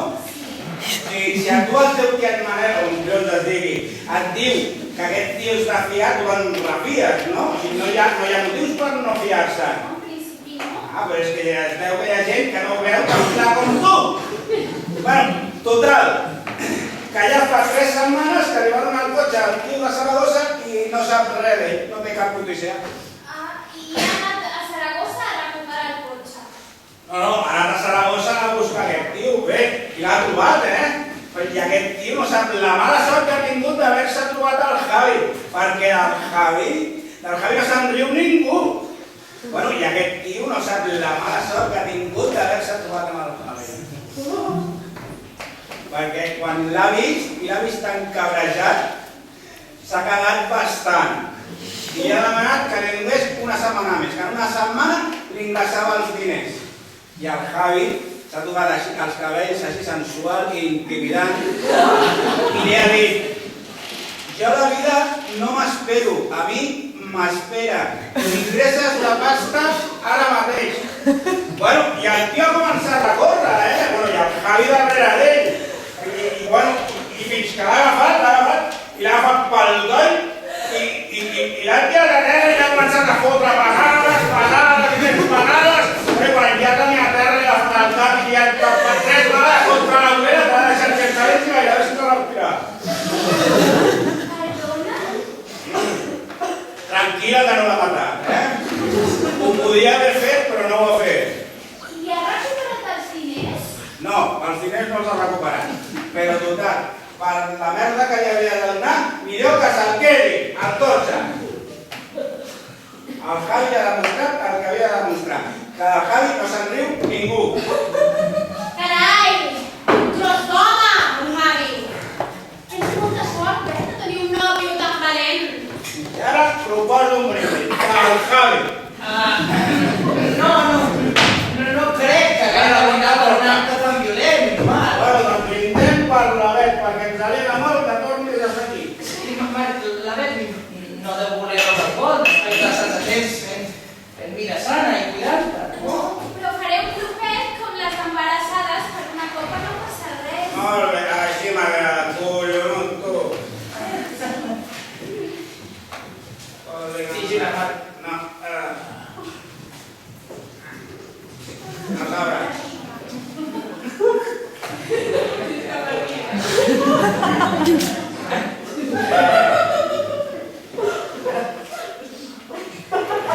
Si a tu el teu tiet Manel, com collons es digui, et diu que aquest tio és de fiar, tu el refies, no? O sigui, no hi ha motius per no fiar-se. En principi no. Però és que es veu que hi ha gent que no veu tan clar com tu. Bueno, total, que ja fa 3 setmanes que li va donar el cotxe al tio de Saragossa i no sap res d'ell, no té cap notícia. I ha anat a Saragossa a recuperar el cotxe. No, ha anat a Saragossa a buscar aquest tio, bé, i l'ha trobat, I aquest tio no sap la mala sort que ha tingut d'haver-se trobat el Javi, perquè del Javi no se'n riu ningú. Bueno, i aquest tio no sap la mala sort que ha tingut d'haver-se trobat amb el Javi. Perquè quan l'ha vist, i l'ha vist encabrejat, s'ha cagat bastant. I ha demanat que li donés una setmana més, que en una setmana li ingressava els diners. I el Javi s'ha tocat així els cabells, així sensual i intimidant, i li ha dit: jo la vida no m'espero, a mi m'espera. M'ingresses la pasta ara mateix. Bueno, i el tio ha començat a córrer, Bueno, i el Javi darrere d'ell. I fins que l'ha agafat, i l'ha agafat pel coll, i l'ha tirat a terra i ha començat a fotre pesades, quan ja tenia a terra i l'ha fet al cap i ja per 3 vegades contra la vorera, t'ha deixat sense ells i gairebé sense respirar. Perdona? Tranquil·la que no l'ha matat, Ho podia haver fet, però no ho ha fet. I ha recuperat els diners? No, els diners no els ha recuperat. Però total, per la merda que li havia de donar, millor que se'l quedi, el cotxe. El Javi ha demostrat el que havia de demostrar, que del Javi no se'n riu ningú. Carai! Tros d'home, el Javi! Tens molta sort, de tenir un nòvio tan valent. I ara proposo un brindis, el Javi. No crec que gaire bona per un acte tan violent, Marc. Bueno, doncs brindem per la Bet, perquè ens alegra molt que tornis a ser aquí. Sí, Marc, la Bet no deu voler coses bones, perquè estàs atents fent vida sana i cuidar-te, no? Però faré un grupet com les embarassades per una copa no passa res. Molt bé, així m'agrada, collonut, tu. Sí, gira, Marc. No, no sabràs.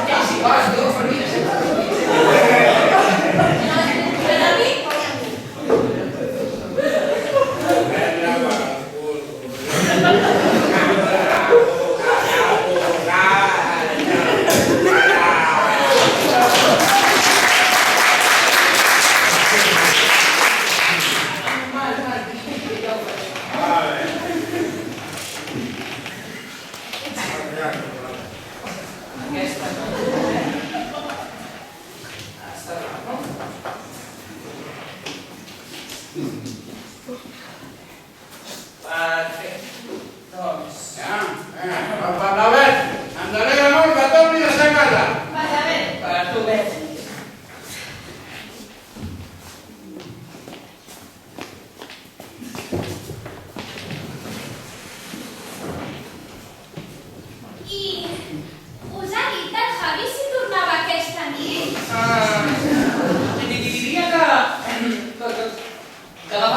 Ja, si vas, jo, família, sempre. Aquesta no. Està clar, no? Perfecte. Doncs... Ja, per la Bet, ens alegra molt que tornis a ser a casa. Vaja, bé. Per tu, Bet. I us ha dit el Javi si tornava aquesta nit? Diria que va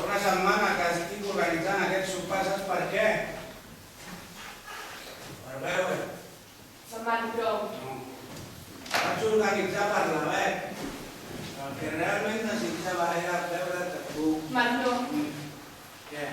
Una setmana que estic Què?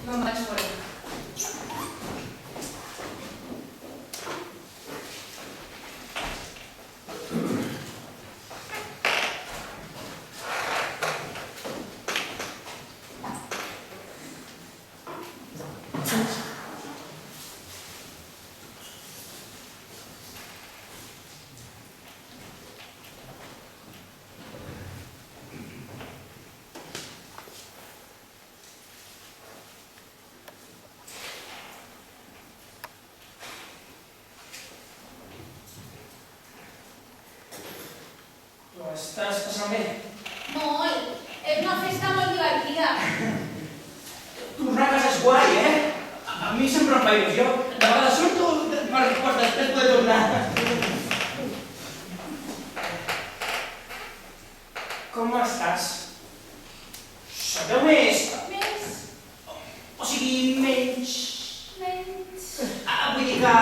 Me'n vaig fora. Tu estàs passant bé? Molt. És una festa molt divertida. Tornar a casa és guai, eh? A mi sempre em fa il·lusió. De vegades surto per després poder tornar. Com estàs? Sabeu més? Més, O sigui, menys... menys... Vull dir que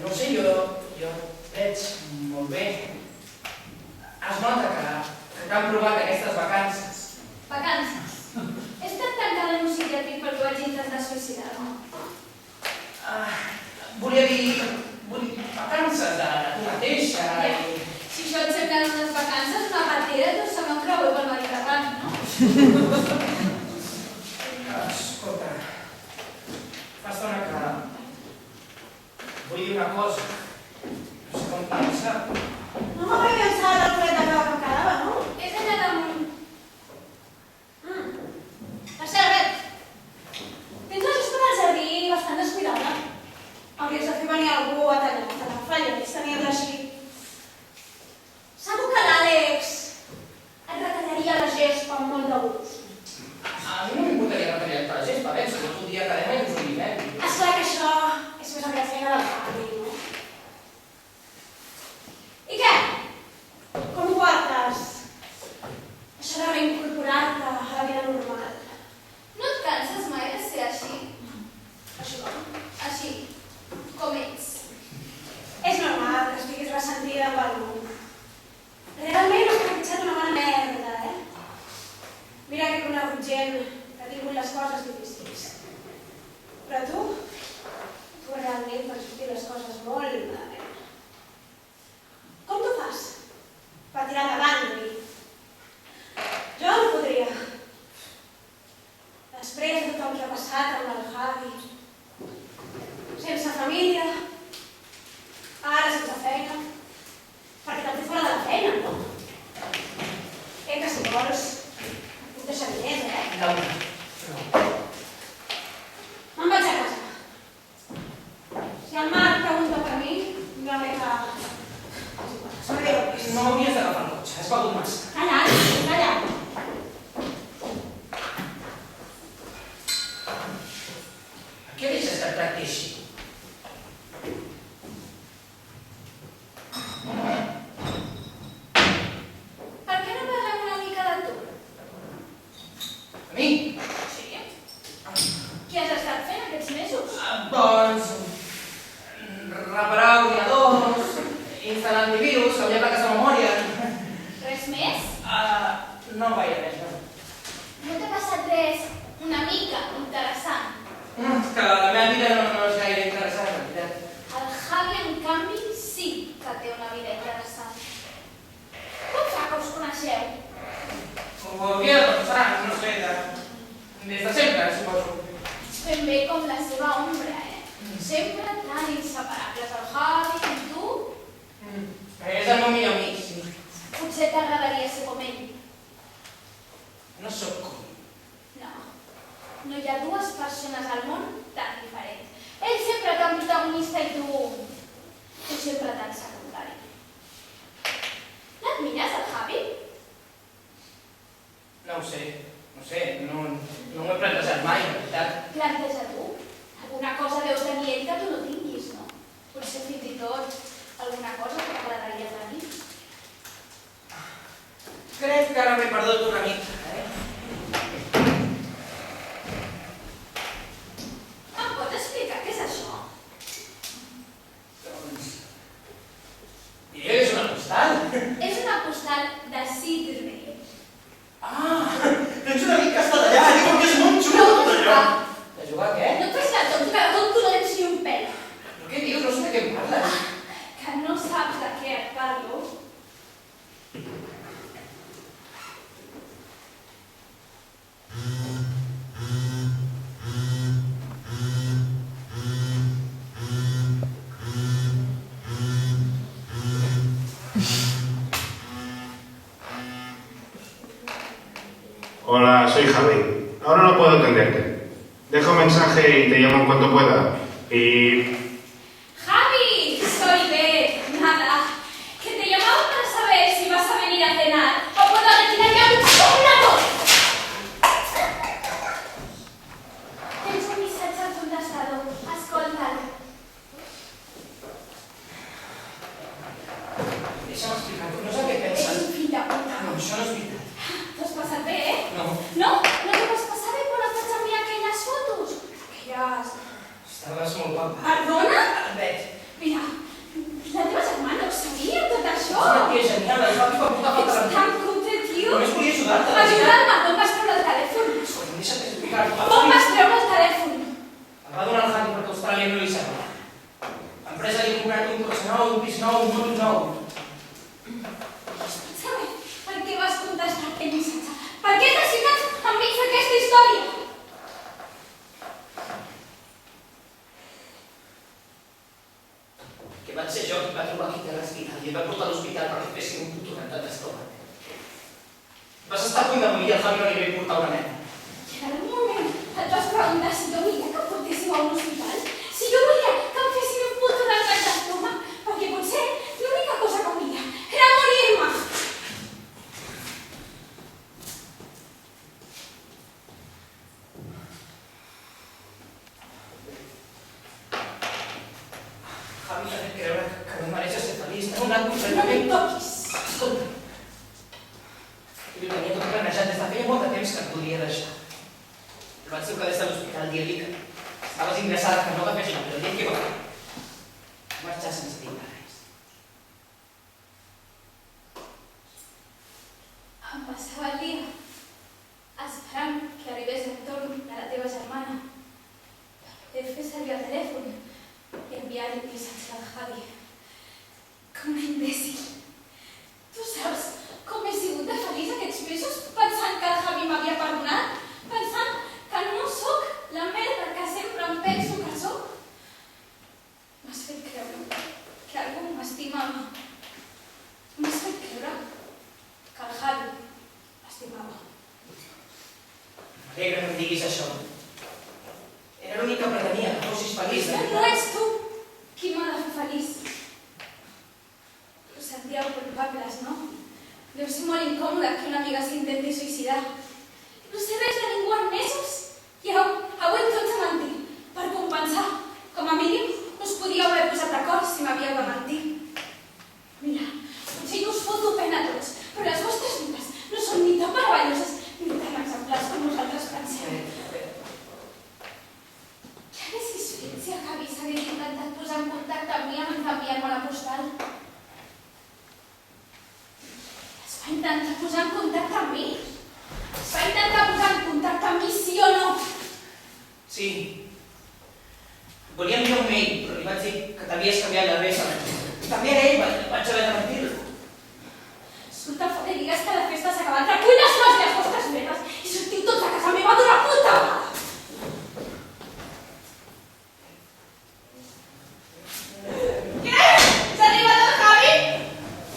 no ho sé, jo veig molt bé. Es nota que t'han provat aquestes vacances. Vacances. He estat tancada en un psiquiàtric perquè vaig intentar suïcidar-me. Volia dir vacances de tu mateixa i... Si això et semblen unes vacances, una partida, doncs sembla un creuer pel Mediterrani, no? Escolta, fa estona que vull dir una cosa. No sé com pensar. No m'hauré pensat el bolet de cava que quedava, no? És allà damunt. Per cert, Bet, tens la gespa del jardí bastant descuidada. Hauries de fer venir algú a tallar-te la falla i tenir-la així. Segur que l'Àlex et retallaria la gespa amb molt de gust. A mi no m'importaria retallar-te la gespa, penso que un dia quedem i ens ho diem. Esclar que això és més aviat feina del Javi, no? I què? Com ho portes? Això de reincorporar-te a la vida normal. No et canses mai de ser així? Així com? Així, com ets. És normal que estiguis ressentida amb algú. Realment has trepitjat una bona merda, eh? Mira que he conegut gent que ha tingut les coses difícils. Però tu realment per sortir les coses molt malament. Com t'ho fas? Per tirar endavant, vull dir. Jo no podria. Després de tot el que ha passat amb el Javi, sense família, ara sense feina, perquè te'n fes fora de la feina, no? Que si vols, puc deixar diners, eh? No. Me'n vaig a casa. Si el Marc pregunta per mi, jo crec que... No hauries d'agafar el cotxe, has begut massa. Calla, calla. Què deixes que et tracti així? Per què no parlem una mica de tu? A mi? Sí. Què has estat fent aquests mesos? Doncs... reparar ordinadors, instal·lar antivirus, canviar plaques de memòria... Res més? No gaire més, no. No t'ha passat res una mica interessant? És que la meva vida no és gaire interessant, en veritat. El Javi, en canvi, sí que té una vida interessant. Com fa que us coneixeu? Ho hauria de pensar, no sé, des de sempre, suposo. Ben bé com la seva ombra, eh? Sempre tan inseparables, el Javi i tu. És el meu millor amic, sí. Potser t'agradaria ser com ell. No sóc com... No. No hi ha dues persones al món tan diferents. Ell sempre tan protagonista i tu sempre tan secundari. L'admires, el Javi? No ho sé, no m'ho he plantejat mai, en veritat. Planteja tu. Alguna cosa deu tenir ell que tu no tinguis, no? Potser fins i tot alguna cosa que t'agradaria tenir? Crec que ara m'he perdut una mica, Em pots explicar què és això? Doncs... diré que és una postal. És una postal de Sydney. Ah, tens un amic que està d'allà, diuen que és molt xulo tot allò. De jugar què? No et facis la tonta, que de tonto no tens ni un pèl. Però què dius? No sé de què em parles. Que no saps de què et parlo. Hola, soy Javi. Ahora no puedo atenderte. Deja un mensaje y te llamo en cuanto pueda. Y... Javi, soy Beth. Nada. Que te llamaba para saber si vas a venir a cenar o puedo retirar ya un plato. Tens un missatge al contestador. Escolta'l. Deixa'm explicar-t'ho, no sé què Ets penses. un fill de puta. No, això no és veritat. T'ho has passat bé, eh? No. No? No t'ho vas passar bé quan et vaig enviar aquelles fotos? Aquelles... Estaves molt guapa. Perdona? Bet. Mira, la teva germana ho sabia, tot això? És una tia genial, el Javi va portar falta Ets tan cutre, tio. Només volia ajudar-te. Ajudar-me, d'on vas treure el telèfon? Escolta, deixa't explicar-t'ho. On vas treure el telèfon? El va donar el Javi perquè a Austràlia no li sembla. L'empresa li ha comprat un cotxe nou, un pis nou, un mòbil nou. Saber per què vas contestar aquell missatge? Per què t'has ficat enmig d'aquesta història? Que vaig ser jo qui va trobar qui té respirat i el va portar a l'hospital perquè fessin un tutorat d'estómac. Vas estar a punt de morir i el Javi no li va portar una nena. I en algun moment et vas preguntar si jo volia que em portéssiu a un hospital? Si jo volia que em fessin un puto d'atac d'estómac? Perquè potser l'única cosa que volia era morir-me. Javi t'ha fet creure que no mereixes ser feliç. T'ha donat No completament em toquis. Escolta. Jo tenia tot planejat des de feia molt de temps que et podia deixar. El vaig trucar des de l'hospital dient-li que estaves ingressada, que no agafés l'avió, dient que va marxar sense dir res. Em passava el dia esperant que arribés el torn de la teva germana per poder fer servir el telèfon i enviar-li un missatge al Javi. Com una imbècil. Tu saps com he sigut de feliç aquests mesos pensant que el Javi m'havia perdonat? Pensant que no sóc la merda que sempre em penso que sóc? M'has fet creure que algú m'estimava. M'has fet creure que el Javi m'estimava. M'alegra que em diguis això. Era l'únic que pretenia, que fossis feliç. Que no ets tu qui m'ha de fer feliç. Us sentíeu culpables, no? Deu ser molt incòmode que una amiga s'intenti suïcidar. No sé res de ningú en mesos i avui tots a mentir. Per compensar, com a mínim, us podíeu haver posat d'acord si m'havíeu de mentir. Mira, potser no us foto pena a tots, però les vostres vides no són ni tan meravelloses ni tan exemplars com nosaltres pensem. Què haguessis fet si el Javi s'hagués intentat posar en contacte amb mi abans d'enviar-me la postal? Es va intentar posar en contacte amb mi? Es va intentar posar en contacte amb mi, sí o no? Sí. Volia enviar un mail, però li vaig dir que t'havies canviat l'adreça. També a ell vaig haver de mentir-lo. Surta fora i digues que la festa s'ha acabat. Recull les coses i les vostres merdes i sortiu tots a casa meva d'una puta vegada. Què? S'ha arribat el Javi?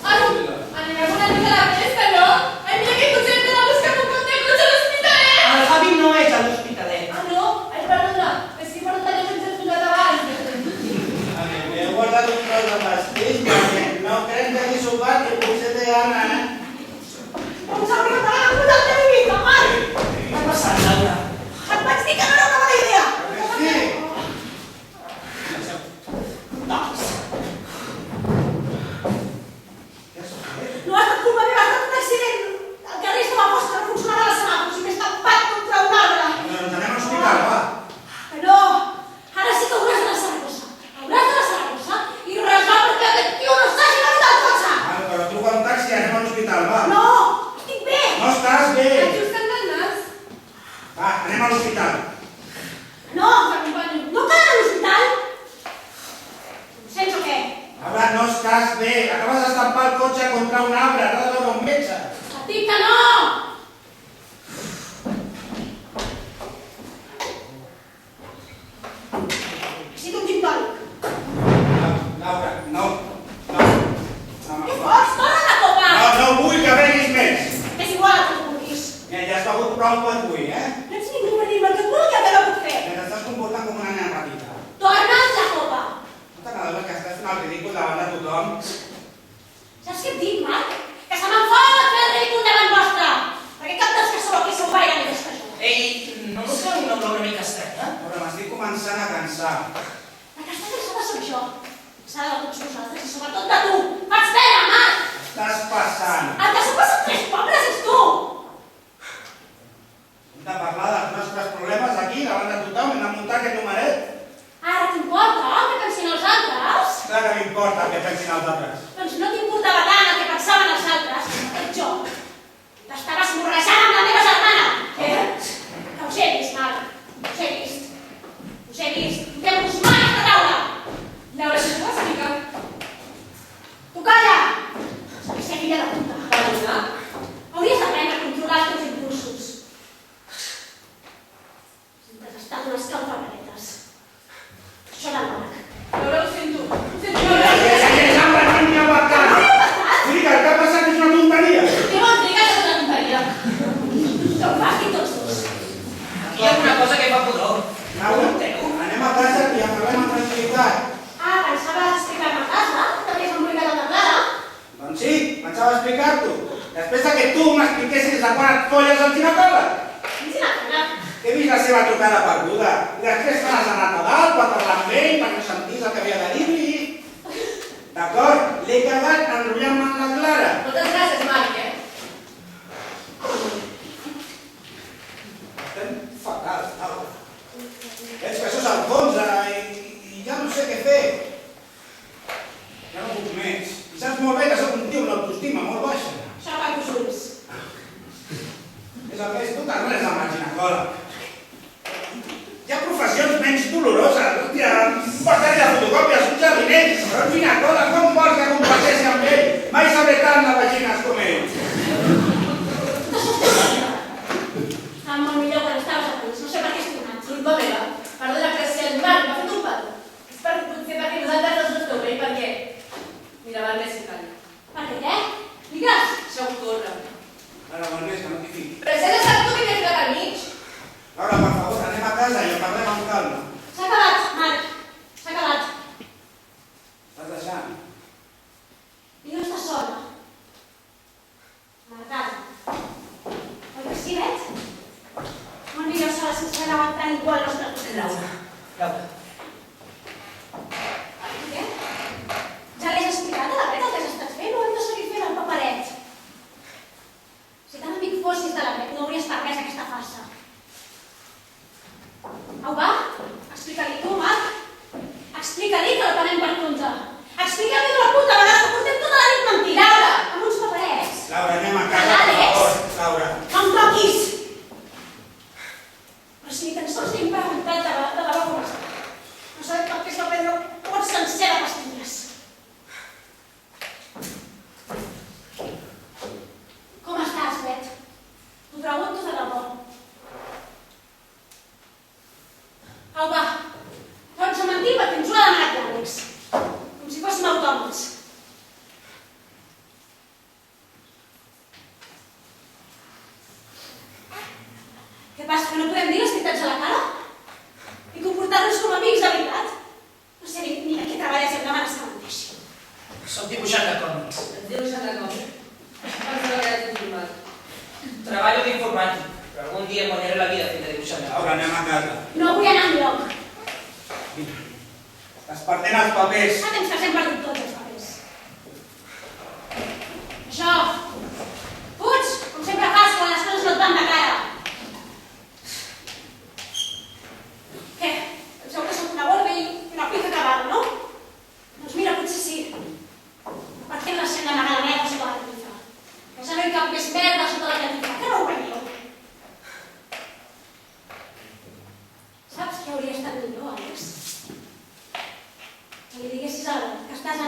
Ah, no. Anirem una mica a la festa, no? Ai, mira que potser hem d'anar a buscar un cop de cotxe a l'hospitalet. El Javi no és a l'hospitalet. Ah, no? Ai, perdona. És que per un talló sense explicat abans. He guardat un tros de pastís, perquè no crec que hagi sopat i potser té gana, eh? Vamos a preguntar a la puta de mi vida, mal. Què ha passat, Laura? Et vaig dir que no era una bona idea. Sí. Doncs... Ara no estàs bé. Acabes d'estampar el cotxe contra un arbre. Has de veure un metge. Et dic que no! Necessito un gin tònic. Laura, no. Què fots? Torna la copa! No vull que beguis més. És igual el que tu vulguis. Mira, ja has begut prou quan vull, No ets ningú per dir-me el que et vulgui o què no puc fer. T'estàs comportant com una nena petita. Torna'ns la copa. No t'agrada que estàs fent el ridícul davant de tothom? Saps què et dic, Marc? Que se me'n fot fer el ridícul davant vostre. Perquè cap dels que sou aquí sou gaire millors que jo. Ei, no us fa una olor una mica estranya? Però m'estic començant a cansar. La que està cansada soc jo. Cansada de tots vosaltres i sobretot de tu. Faig pena, Marc! Estàs passant. El que s'ho passa tres pobres ets tu. Hem de parlar dels nostres problemes aquí, davant de tothom, hem de muntar aquest numeret. Ara t'importa que pensin els altres? Clar que m'importa el que pensin els altres. Doncs no t'importava tant el que pensaven els altres, que jo t'estaves morrejant amb la meva germana. Que us he vist, Marc. Us he vist. Us he vist. Fem-vos mal a aquesta taula. Laura, si no vas explicar. Tu calla! Saps ser filla de puta. Perdona? Hauries d'aprendre a controlar els teus impulsos. Sempre has estat unes calfaretes. Això del Marc. Laura, ho sento. Ho sento. Laura, no n'hi ha bastant. Fica, el que ha passat és una tonteria. Què vols dir que és una tonteria? Que ho faci tots dos. Aquí hi ha una cosa que fa pudor. Laura, anem a casa i en parlem amb tranquil·litat. Ah, pensaves explicar-me a casa? T'havies embolicat amb la Clara? Doncs sí, pensava explicar-t'ho. Després que tu m'expliquessis de quan et folles el ginecòleg. Quin ginecòleg? He vist la seva trucada perduda. I després te n'has anat a dalt per parlar amb ell, perquè sentís el que havia de dir-li. D'acord, l'he quedat enrotllant-me amb la Clara. Moltes gràcies, Marc, Estem fatal, Laura. Veig que això s'enfonsa i ja no sé què fer. Ja no puc més. I saps molt bé que sóc un tio amb l'autoestima molt baixa. Això no va amb els ulls. És el més, tu t'has res amb el ginecòleg. Hi ha professions menys doloroses. Hòstia, un portari de fotocòpies, un jardiner, però un ginecòleg, com vols que comparteixi amb ell? Mai sabré tant de vagines com ell. Estava molt millor quan estaves a punts. No sé per què estic anant. Culpa meva. Perdona, però si el Marc m'ha fet un petó. És potser perquè vosaltres dos no esteu bé, perquè... Mira, va, més si calla. Per què? Digues. Això ho corre. Ara, Ernest, que no t'hi fiquis. Però si has estat tu que m'he ficat al mig. Laura, per favor, anem a casa i en parlem amb calma. S'ha acabat, Marc. S'ha acabat. Estàs deixant? I no estàs sola. Marcada. Oi que sí, Bet? No anireu sola sense aguantar ningú al nostre costat. Laura. Què? Ja li has explicat a la Bet el que has estat fent o hem de seguir fent el paperet? Si tan amic fossis de la Bet, no hauries permès aquesta farsa. Au, va, explica-li tu, Marc. Explica-li que el prenem per compte. Explica-li d'una puta vegada que portem tota la nit mentint. Laura! Amb uns paperets. Laura, anem a casa, per favor. Laura. No em toquis! Però si ni tan sols t'he preguntat de debò com està. No sabem per què es va prendre un pot sencer de pastilles. Com estàs, Bet? T'ho pregunto de debò. Au, va. Pots mentir perquè ens ho ha demanat l'Àlex. Com si fóssim autònoms. Què passa, que no podem dir les veritats a la cara? I comportar-nos com amics de veritat? No sé ni de què treballes i em demanes que menteixi. Soc dibuixant de còmics. Et dius una cosa. Pensa que ja t'he filmat. Treballo d'informàtic, però algun dia em guanyaré la vida fent de dibuixant de Laura, anem a casa. No vull anar enlloc. Estàs perdent els papers. Fa temps que els hem perdut tots els papers. Això. Fuig, com sempre fas quan les coses no et van de cara. Què? Penseu que sóc una borba i una pica acabada, no? Doncs mira, potser sí. Per què no sent d'amagar la merda sota la catifa? Que ja no hi cap més merda sota la catifa. Que no ho veieu? Saps què hauria estat millor, Àlex? Que li diguessis ara que estàs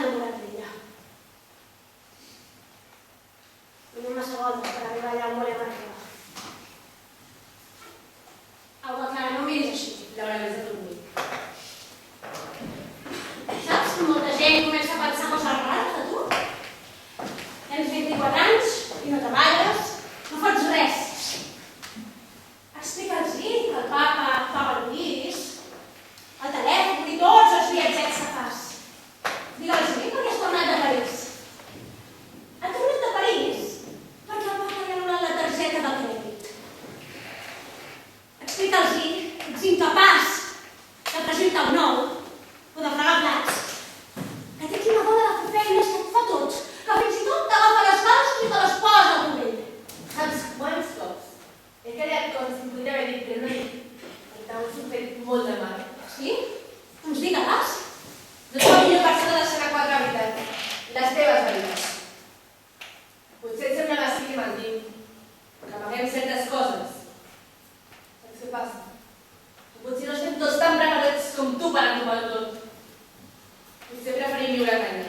millorar gaire.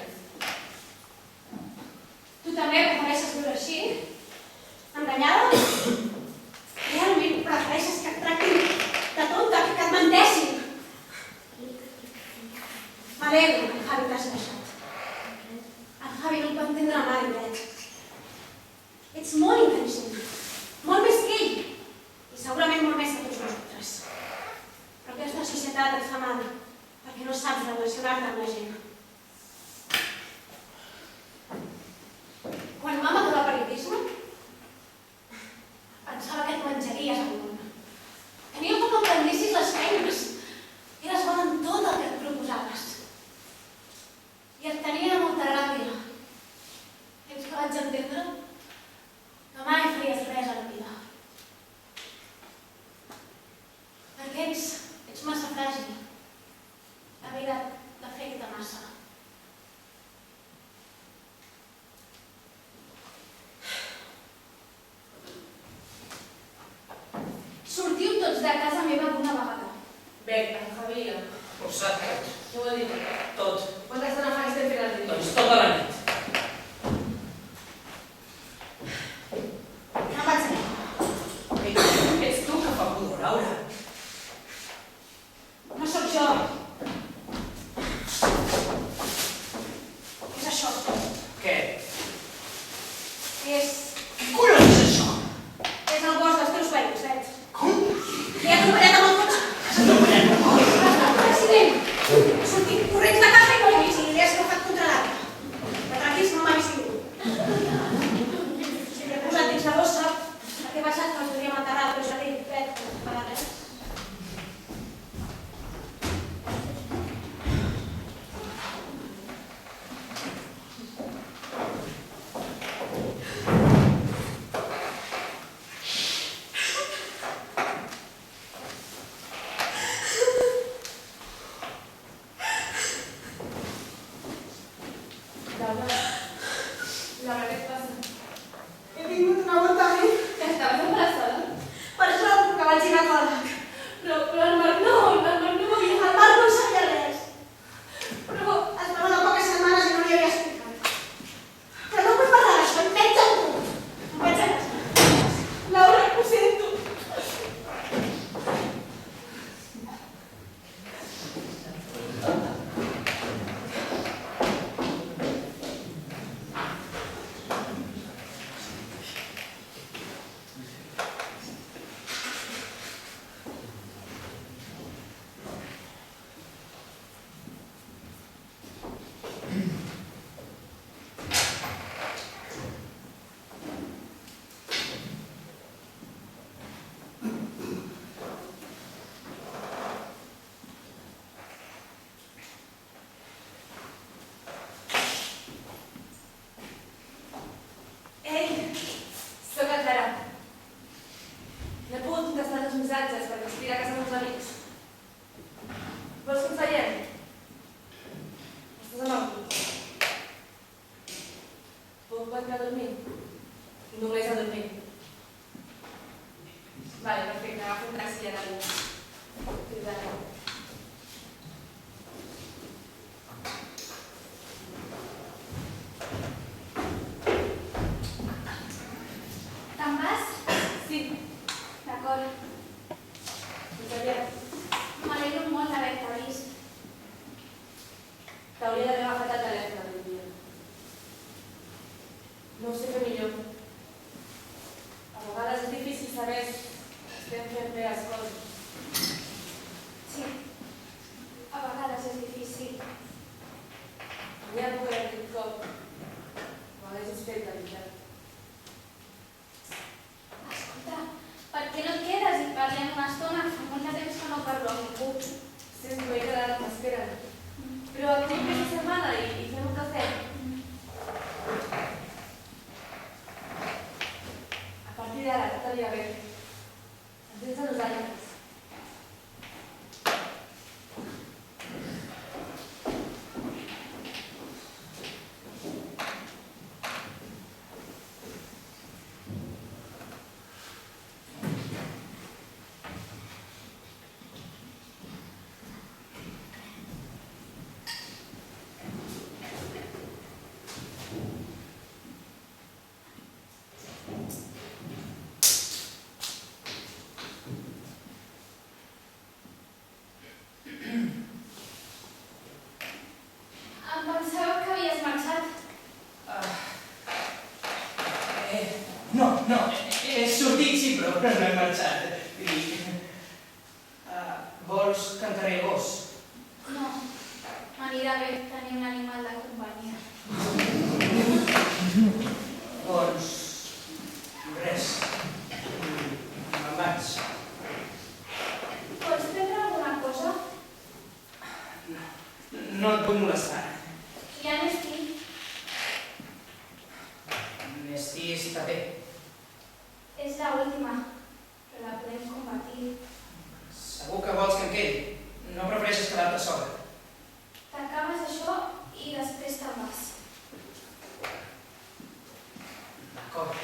Tu també prefereixes viure així? Enganyada? Realment prefereixes que et tractin de tonta, que et menteixin? M'alegro que el Javi t'hagi deixat. El Javi no et va entendre mai, veig. Ets molt intel·ligent, molt més que ell, i segurament molt més que tots nosaltres. Però aquesta societat et fa mal, perquè no saps relacionar-te amb la gent. Quan vam acabar periodisme, pensava que et menjaries al món. Tenia por que emprendessis les feines. Eres bona en tot el que et proposaves. I et tenia molta ràbia. Fins que vaig entendre que mai faries res a la vida. Perquè ets massa fràgil. La vida t'afecta massa. Sortiu tots de casa meva d'una vegada. Bé, en Javi, Ho sap tot. què vol dir? Tot. Quanta estona fa que estem fent el vídeo? Doncs tota la nit. No vaig anar. Ei, ets tu que fa pudor, Laura. No sóc jo. És això. Què? És Què collons és això? el gos dels teus veïns, veig. Com? L'he atropellat amb el cotxe. Has atropellat un gos? Accident. He sortit corrents de casa i no l'he vist i l'he esclafat contra l'arbre. Però tranquils, no m'ha vist ningú. Si l'he posat dins la bossa, perquè he pensat que el podríem enterrar, però ja l'he fet per a res. Laura, què et passa? He vingut un avortament. Que estaves embarassada? Per això que vaig ginecòleg. Però el Marc no m'havia... El Marc no en sabia res. Però... Estava de poques setmanes i no li havia explicat. Però no vull parlar d'això, em veig amb tu. Em vaig a casa. Laura, ho sento. Ei, sóc la Clara. No he pogut contestar els missatges perquè estic a casa amb uns amics. Vols que ens veiem? Estàs amb algú? Puc entrar a dormir? Només a dormir. Vale, perfecte, agafo un taxi i ara vinc. Fins ara. Te'n vas? Sí, D'acord. fins aviat. M'alegro molt d'haver-te vist. T'hauria d'haver agafat el telèfon aquell dia. No ho sé fer millor. A vegades és difícil saber si estem fent bé les coses. Sí. A vegades és difícil. N'hi ha algú que aquest cop ho haguessis fet de veritat. Escolta, per què no et quedes i parlem una estona? Fa molt de temps que no parlo amb ningú. Sí, m'he quedat a l'espera. Però et tinc aquesta setmana i fem un cafè. A partir d'ara, tot anirà bé. Ens tens a nosaltres. marxat. Vols cantaré gos? No, m'anirà bé tenir un animal de companyia. Doncs... res. Me'n vaig. Vols prendre alguna cosa? No et vull molestar. Hi ha Nestí. Nestí està bé. És l'última, però la podem compartir. Segur que vols que em quedi. No prefereixes quedar-te sola. T'acabes això i després te'n vas. D'acord.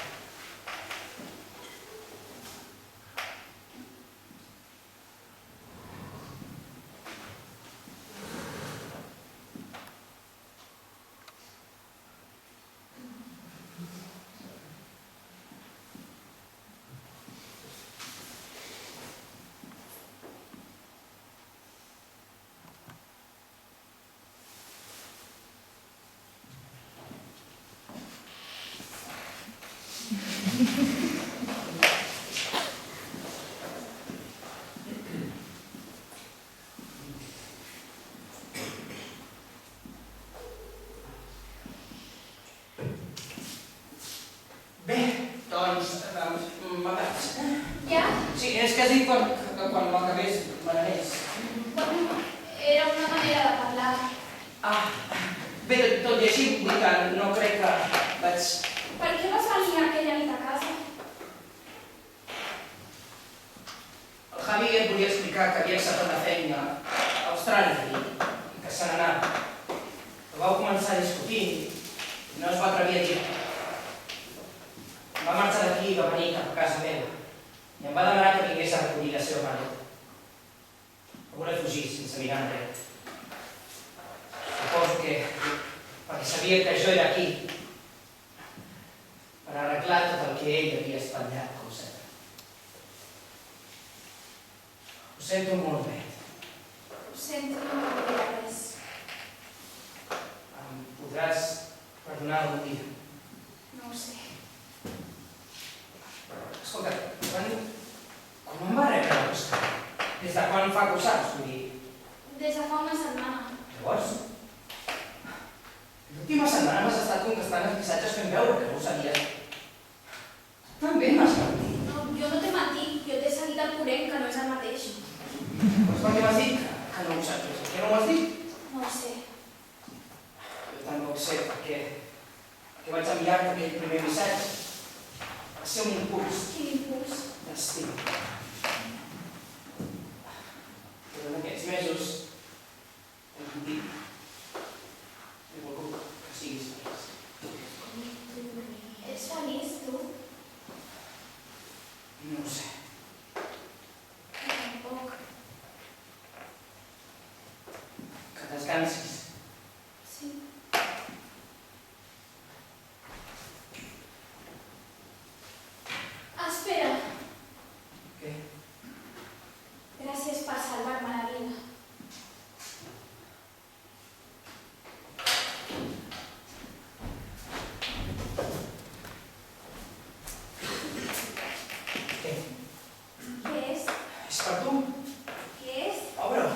Bé, doncs, me'n vaig. Ja? Sí, és que has dit que quan m'acabés me n'anés. Bueno, era una manera de parlar. Bé, tot i així, vull dir que no crec que vaig... Per què vas venir aquella nit a casa? El Javi et volia explicar que havia acceptat la feina a Austràlia i que se n'anava. Però vau començar a discutir i no es va atrevir a dir. Va marxar d'aquí i va venir cap a casa meva i em va demanar que vingués a recollir la seva maleta. Va voler fugir sense mirar enrere. Suposo que perquè sabia que jo era aquí per arreglar tot el que ell havia espatllat, com sempre. Ho sento molt bé. Ho sento, no m'agrada res. Em podràs perdonar algun dia? No ho sé. Escolta, quan em va rebre l'Òscar? Des de quan fa que ho saps? Vull dir, Des de fa una setmana. llavors... L'última setmana m'has estat contestant els missatges fent veure que no ho sabies. També m'has mentit. No, jo no t'he mentit, jo t'he seguit el corrent, que no és el mateix. Doncs per què m'has dit que no ho sabies? Per què no ho has dit? No ho sé. Jo tampoc sé perquè vaig enviar-te aquell primer missatge. Va ser un impuls Quin impuls. d'estim. Però en aquests mesos he volgut que siguis feliç. Ets feliç, tu? No ho sé. Tampoc. Que descansis. Sí. Espera. Què? Gràcies per salvar-me la vida. Què? Què és? És per tu? Què és? Obre-ho.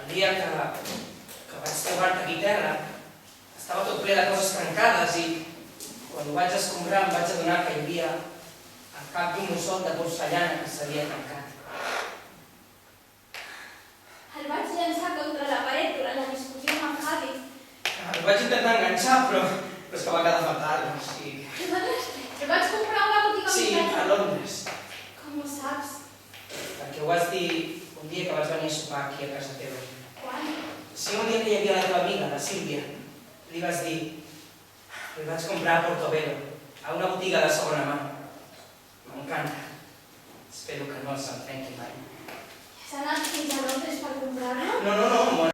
El dia que vaig trobar-te aquí a terra estava tot ple de coses trencades i quan ho vaig escombrar em vaig adonar que hi havia el cap d'un mussol de porcellana que s'havia trencat. El vaig llançar contra la paret durant la discussió amb en Javi. El vaig intentar enganxar, però és que va quedar fatal. O sigui... El vaig comprar a una botiga Sí, a Londres. Com ho saps? Perquè ho vas dir un dia que vas venir a sopar aquí a casa teva. Quan? Sí, un dia que hi havia la teva amiga, la Sílvia, li vas dir el vaig comprar a Portobello, a una botiga de segona mà. M'encanta. Espero que no se'n trenqui mai. Has anat fins a Londres per comprar-lo? No, mona.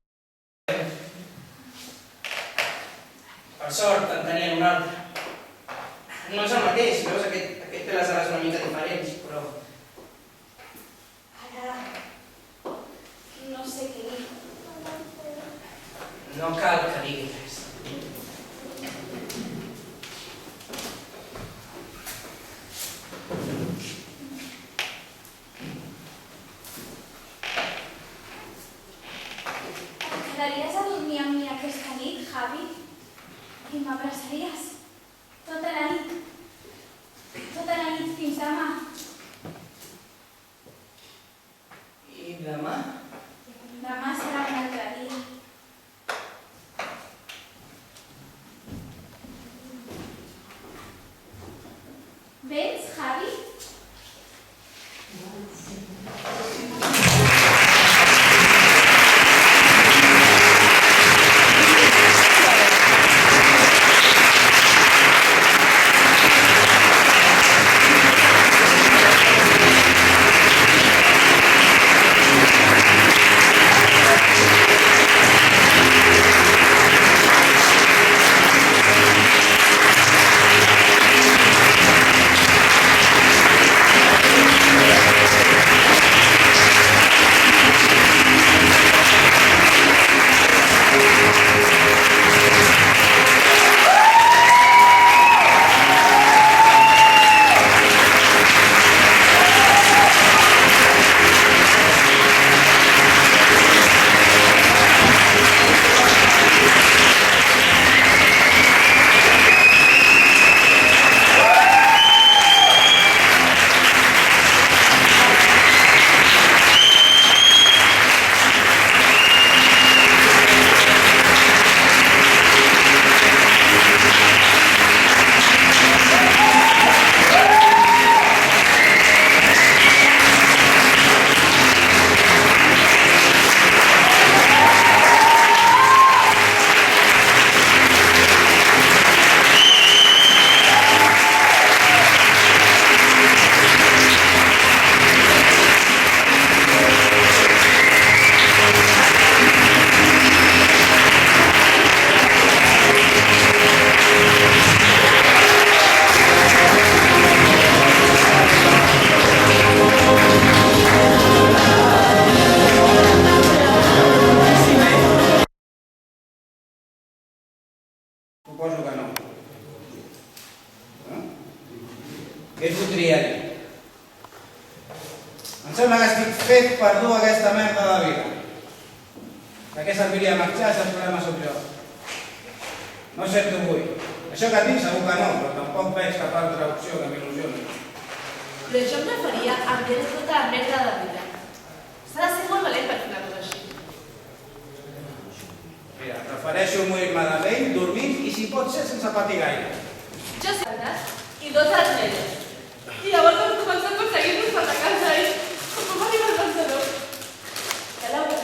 Per sort en tenien un altre. No és el mateix, veus? Aquest té les ales una mica diferents, però... Ara... no sé què dir. No cal que digui res. I m'abraçaries tota la nit fins demà. I demà? Demà serà un altre dia. Vens, Javi? Suposo que no. Què et fotria dir? Em sembla que estic fet per dur aquesta merda de vida. De què serviria marxar si el problema sóc jo? No sé tu vull. Això que tinc segur que no, però tampoc veig cap altra opció que m'il·lusioni. Però jo em referia a enviar tota la merda de vida. S'ha de ser molt valent per fer una cosa així. Mira, prefereixo morir-me de vell, dormint i si pot ser sense patir gaire. Jo sé i dos a les nenes. I llavors vam començar a perseguir-nos per la casa i com va arribar al pensador. Que Laura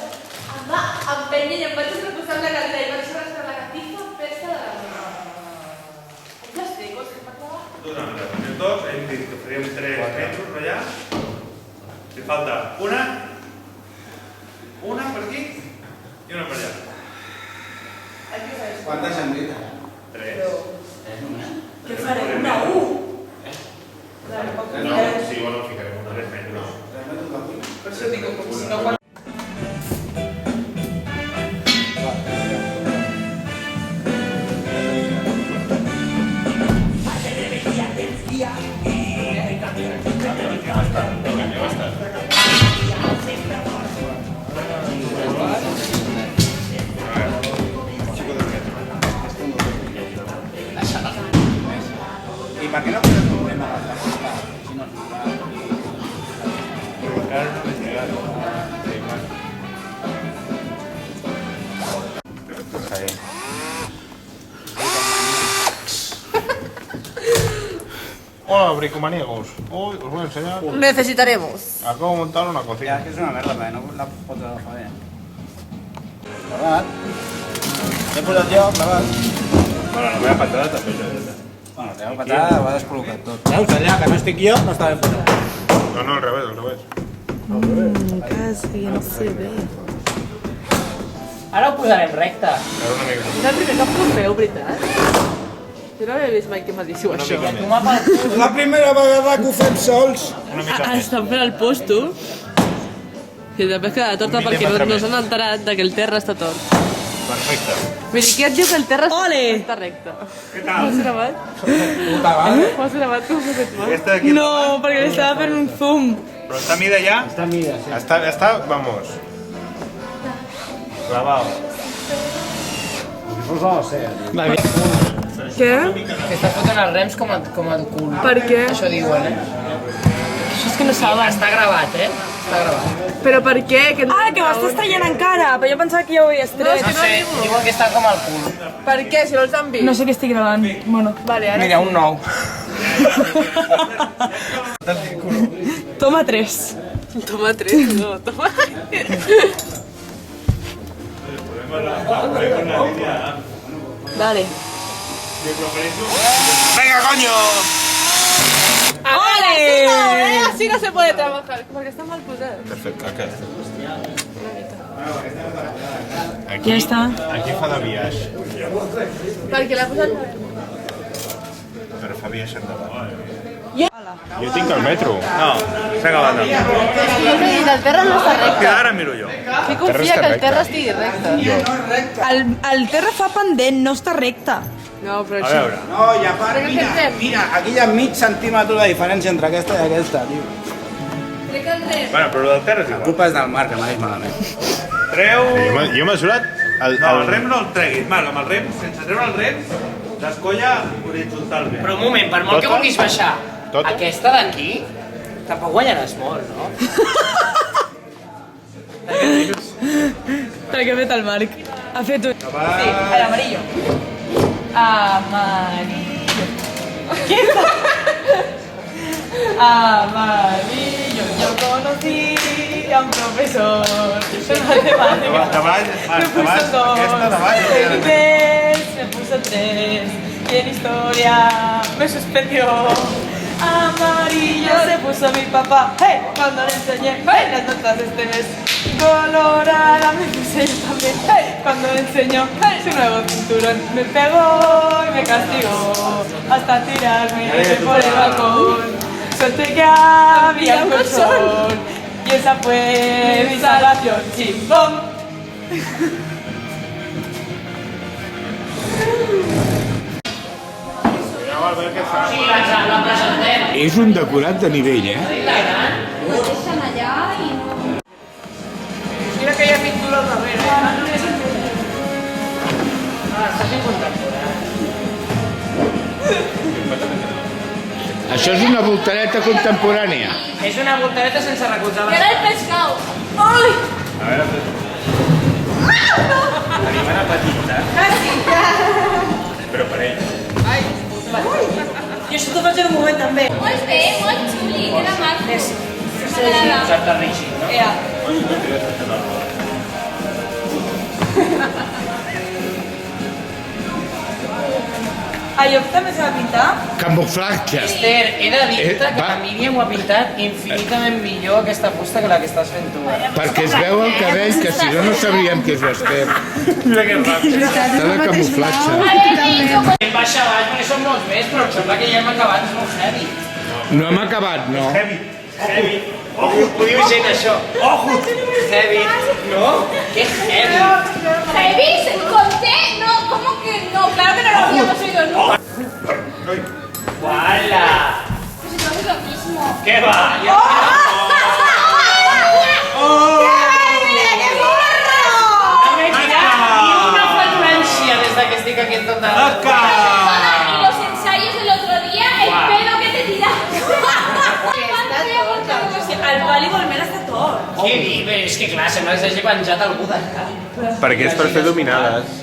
em va empènyer i em vaig reposar amb la cadira i vaig arrastrar la catifa a fer-se de la meva. Ja sé, cosa que m'acaba. Doncs mira, els dos hem dit que faríem 3 metres allà. Li falta una per aquí i una per allà. Quantes hem dit? 3. Què farem? Una u? No, sí, bueno, ficarem una. 3 metres. 3 metres de cuina. Per això dic que si no quan... I per què no podem tornar a la festa? Si no, Encara no m'he llegat. Hola, bricomaniegos. Hoy os voy a enseñar Necesitaremos. a cómo montar una Ja, cocina. és que és una merda, perquè no la pots agafar bé. Clavat. L'he posat jo, clavat. Bueno, la meva patada també és de Bueno, la teva patada ho ha descol·locat tot. Veus, allà que no estic jo, no està ben posat. No, no, al revés, al revés. Casi, no se ve. Ara ho posarem recte. Era una mica. És el primer cop que ho feu, veritat? Jo no havia vist mai que m'ha dit això. mica Tu m'ha parat... La primera vegada que ho fem sols. Una mica més. Estan fent el posto. Que després queda torta Un perquè mil·límetre no més. s'han enterat de que el terra està tort. Perfecte. Vull dir, qui et diu que el terra està recte? Què Ho tal? has gravat? Puta vale. Ho has gravat com ho fet mal? Aquesta d'aquí No, perquè li estava fent un zoom. Però està a mida ja? Està mida, sí. Está, vamos. Clavado. Què? Que estàs fotent els rems com a cul. Per què? Això diuen, Això és que no saben. Està gravat, Està gravat. Però per què? Que no Que m'estàs tallant encara, però jo pensava que ja ho havies tret. No sé, diuen que està com al cul. Per què? Si no els han vist. No sé què estic gravant. Bueno. Vale, ara... Mira, un nou. Toma 3. Toma 3, no, toma... Vale. ¡Venga, coño! ¡Ole! Así no se puede trabajar, porque está mal posado. Perfecte, aquest. Ja està. Aquí fa de biaix, Perquè l'ha posat... però fa biaix endavant. Jo tinc el metro. No, s'ha acabat. Jo t'he dit, el terra no està recte. Que ara miro jo. Qui confia que el terra estigui recte? El terra fa pendent, no està recte. No, però A això... veure. No, i a part, mira, aquí hi ha mig centímetre de diferència entre aquesta i aquesta, tio. Crec que entrem. Bueno, però el del terra és La igual. culpa és del Marc, que m'ha dit malament. Treu... Jo he mesurat No, el rem no el treguis. Marc, amb el rem, sense treure el rem, descolla horitzontalment. Però un moment, per molt que Tota? vulguis baixar Tota? aquesta d'aquí, tampoc guanyaràs molt, no? Perquè ha fet el Marc. Ha fet un... Sí, el amarillo. Amarillo. ¿Qué es? Amarillo. Yo conocí a un profesor de matemáticas. Davall, Me puso davall, dos. aquesta davall. En inglés me puso 3. Y en historia me suspendió. Amarillo se puso mi papá, hey, cuando le enseñé, hey, las notas de este mes. Colorada me puse yo también, hey, cuando le enseñó, hey, su nuevo cinturón. Me pegó y me castigó hasta tirarme por el balcón. Suerte que había un colchón y esa fue mi salvación, chimbón. Sí, la presentem. És un decorat de nivell, Mira que hi ha pintura al darrere. Està fent contemporani. Això és una voltareta contemporània. És una voltareta sense recolzar I ara el pescau. Ai! A veure, animant a petita. Però per ell. I això t'ho faig en un moment també. Molt bé, molt xuli, queda maco. M'agrada. Certa rígid, no? Ja. Allò també s'ha de pintar? Camuflatge. Esther, he de dir-te que va. a Míriam ho ha pintat infinitament millor aquesta fusta que la que estàs fent tu. Perquè es veu el cabell, que si no, no sabríem que és l'Ester. Mira que ràpid. Està de camuflatge. Hem baixat baix perquè són molts més, però em sembla que ja hem acabat, és molt heavy. No hem acabat, no. Heavy, heavy. Ho diu gent, això. Ojo! Heavy, no? Que heavy. Heavy, conté, no, ¿cómo que no? Claro que no lo habíamos oído nunca. ¡Wala! Pues entonces lo mismo. ¿Qué va? Ya- No m'he tirat ni una flatulència des que estic aquí en tota la... Y los ensayos del otro día, el pedo que te tiraste. El pal igualment està tort. Què dius? És que clar, sembla que s'hagi penjat algú de cap. Perquè és per fer dominades.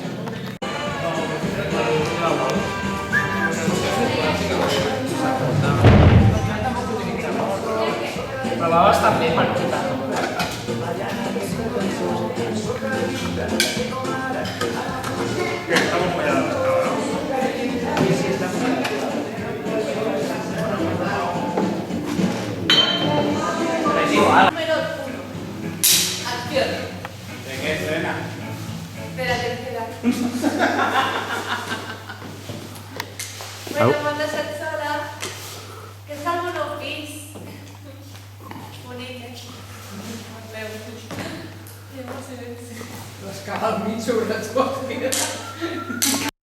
Però va bastant bé, Marquita. És igual. Número 1. Acción. ¿De qué escena? De la tercera. Bueno, cuando se sola, que és el monofís. Bonic, eh? Veu. I llavors silenci. L'escala al mig sobretot, mira.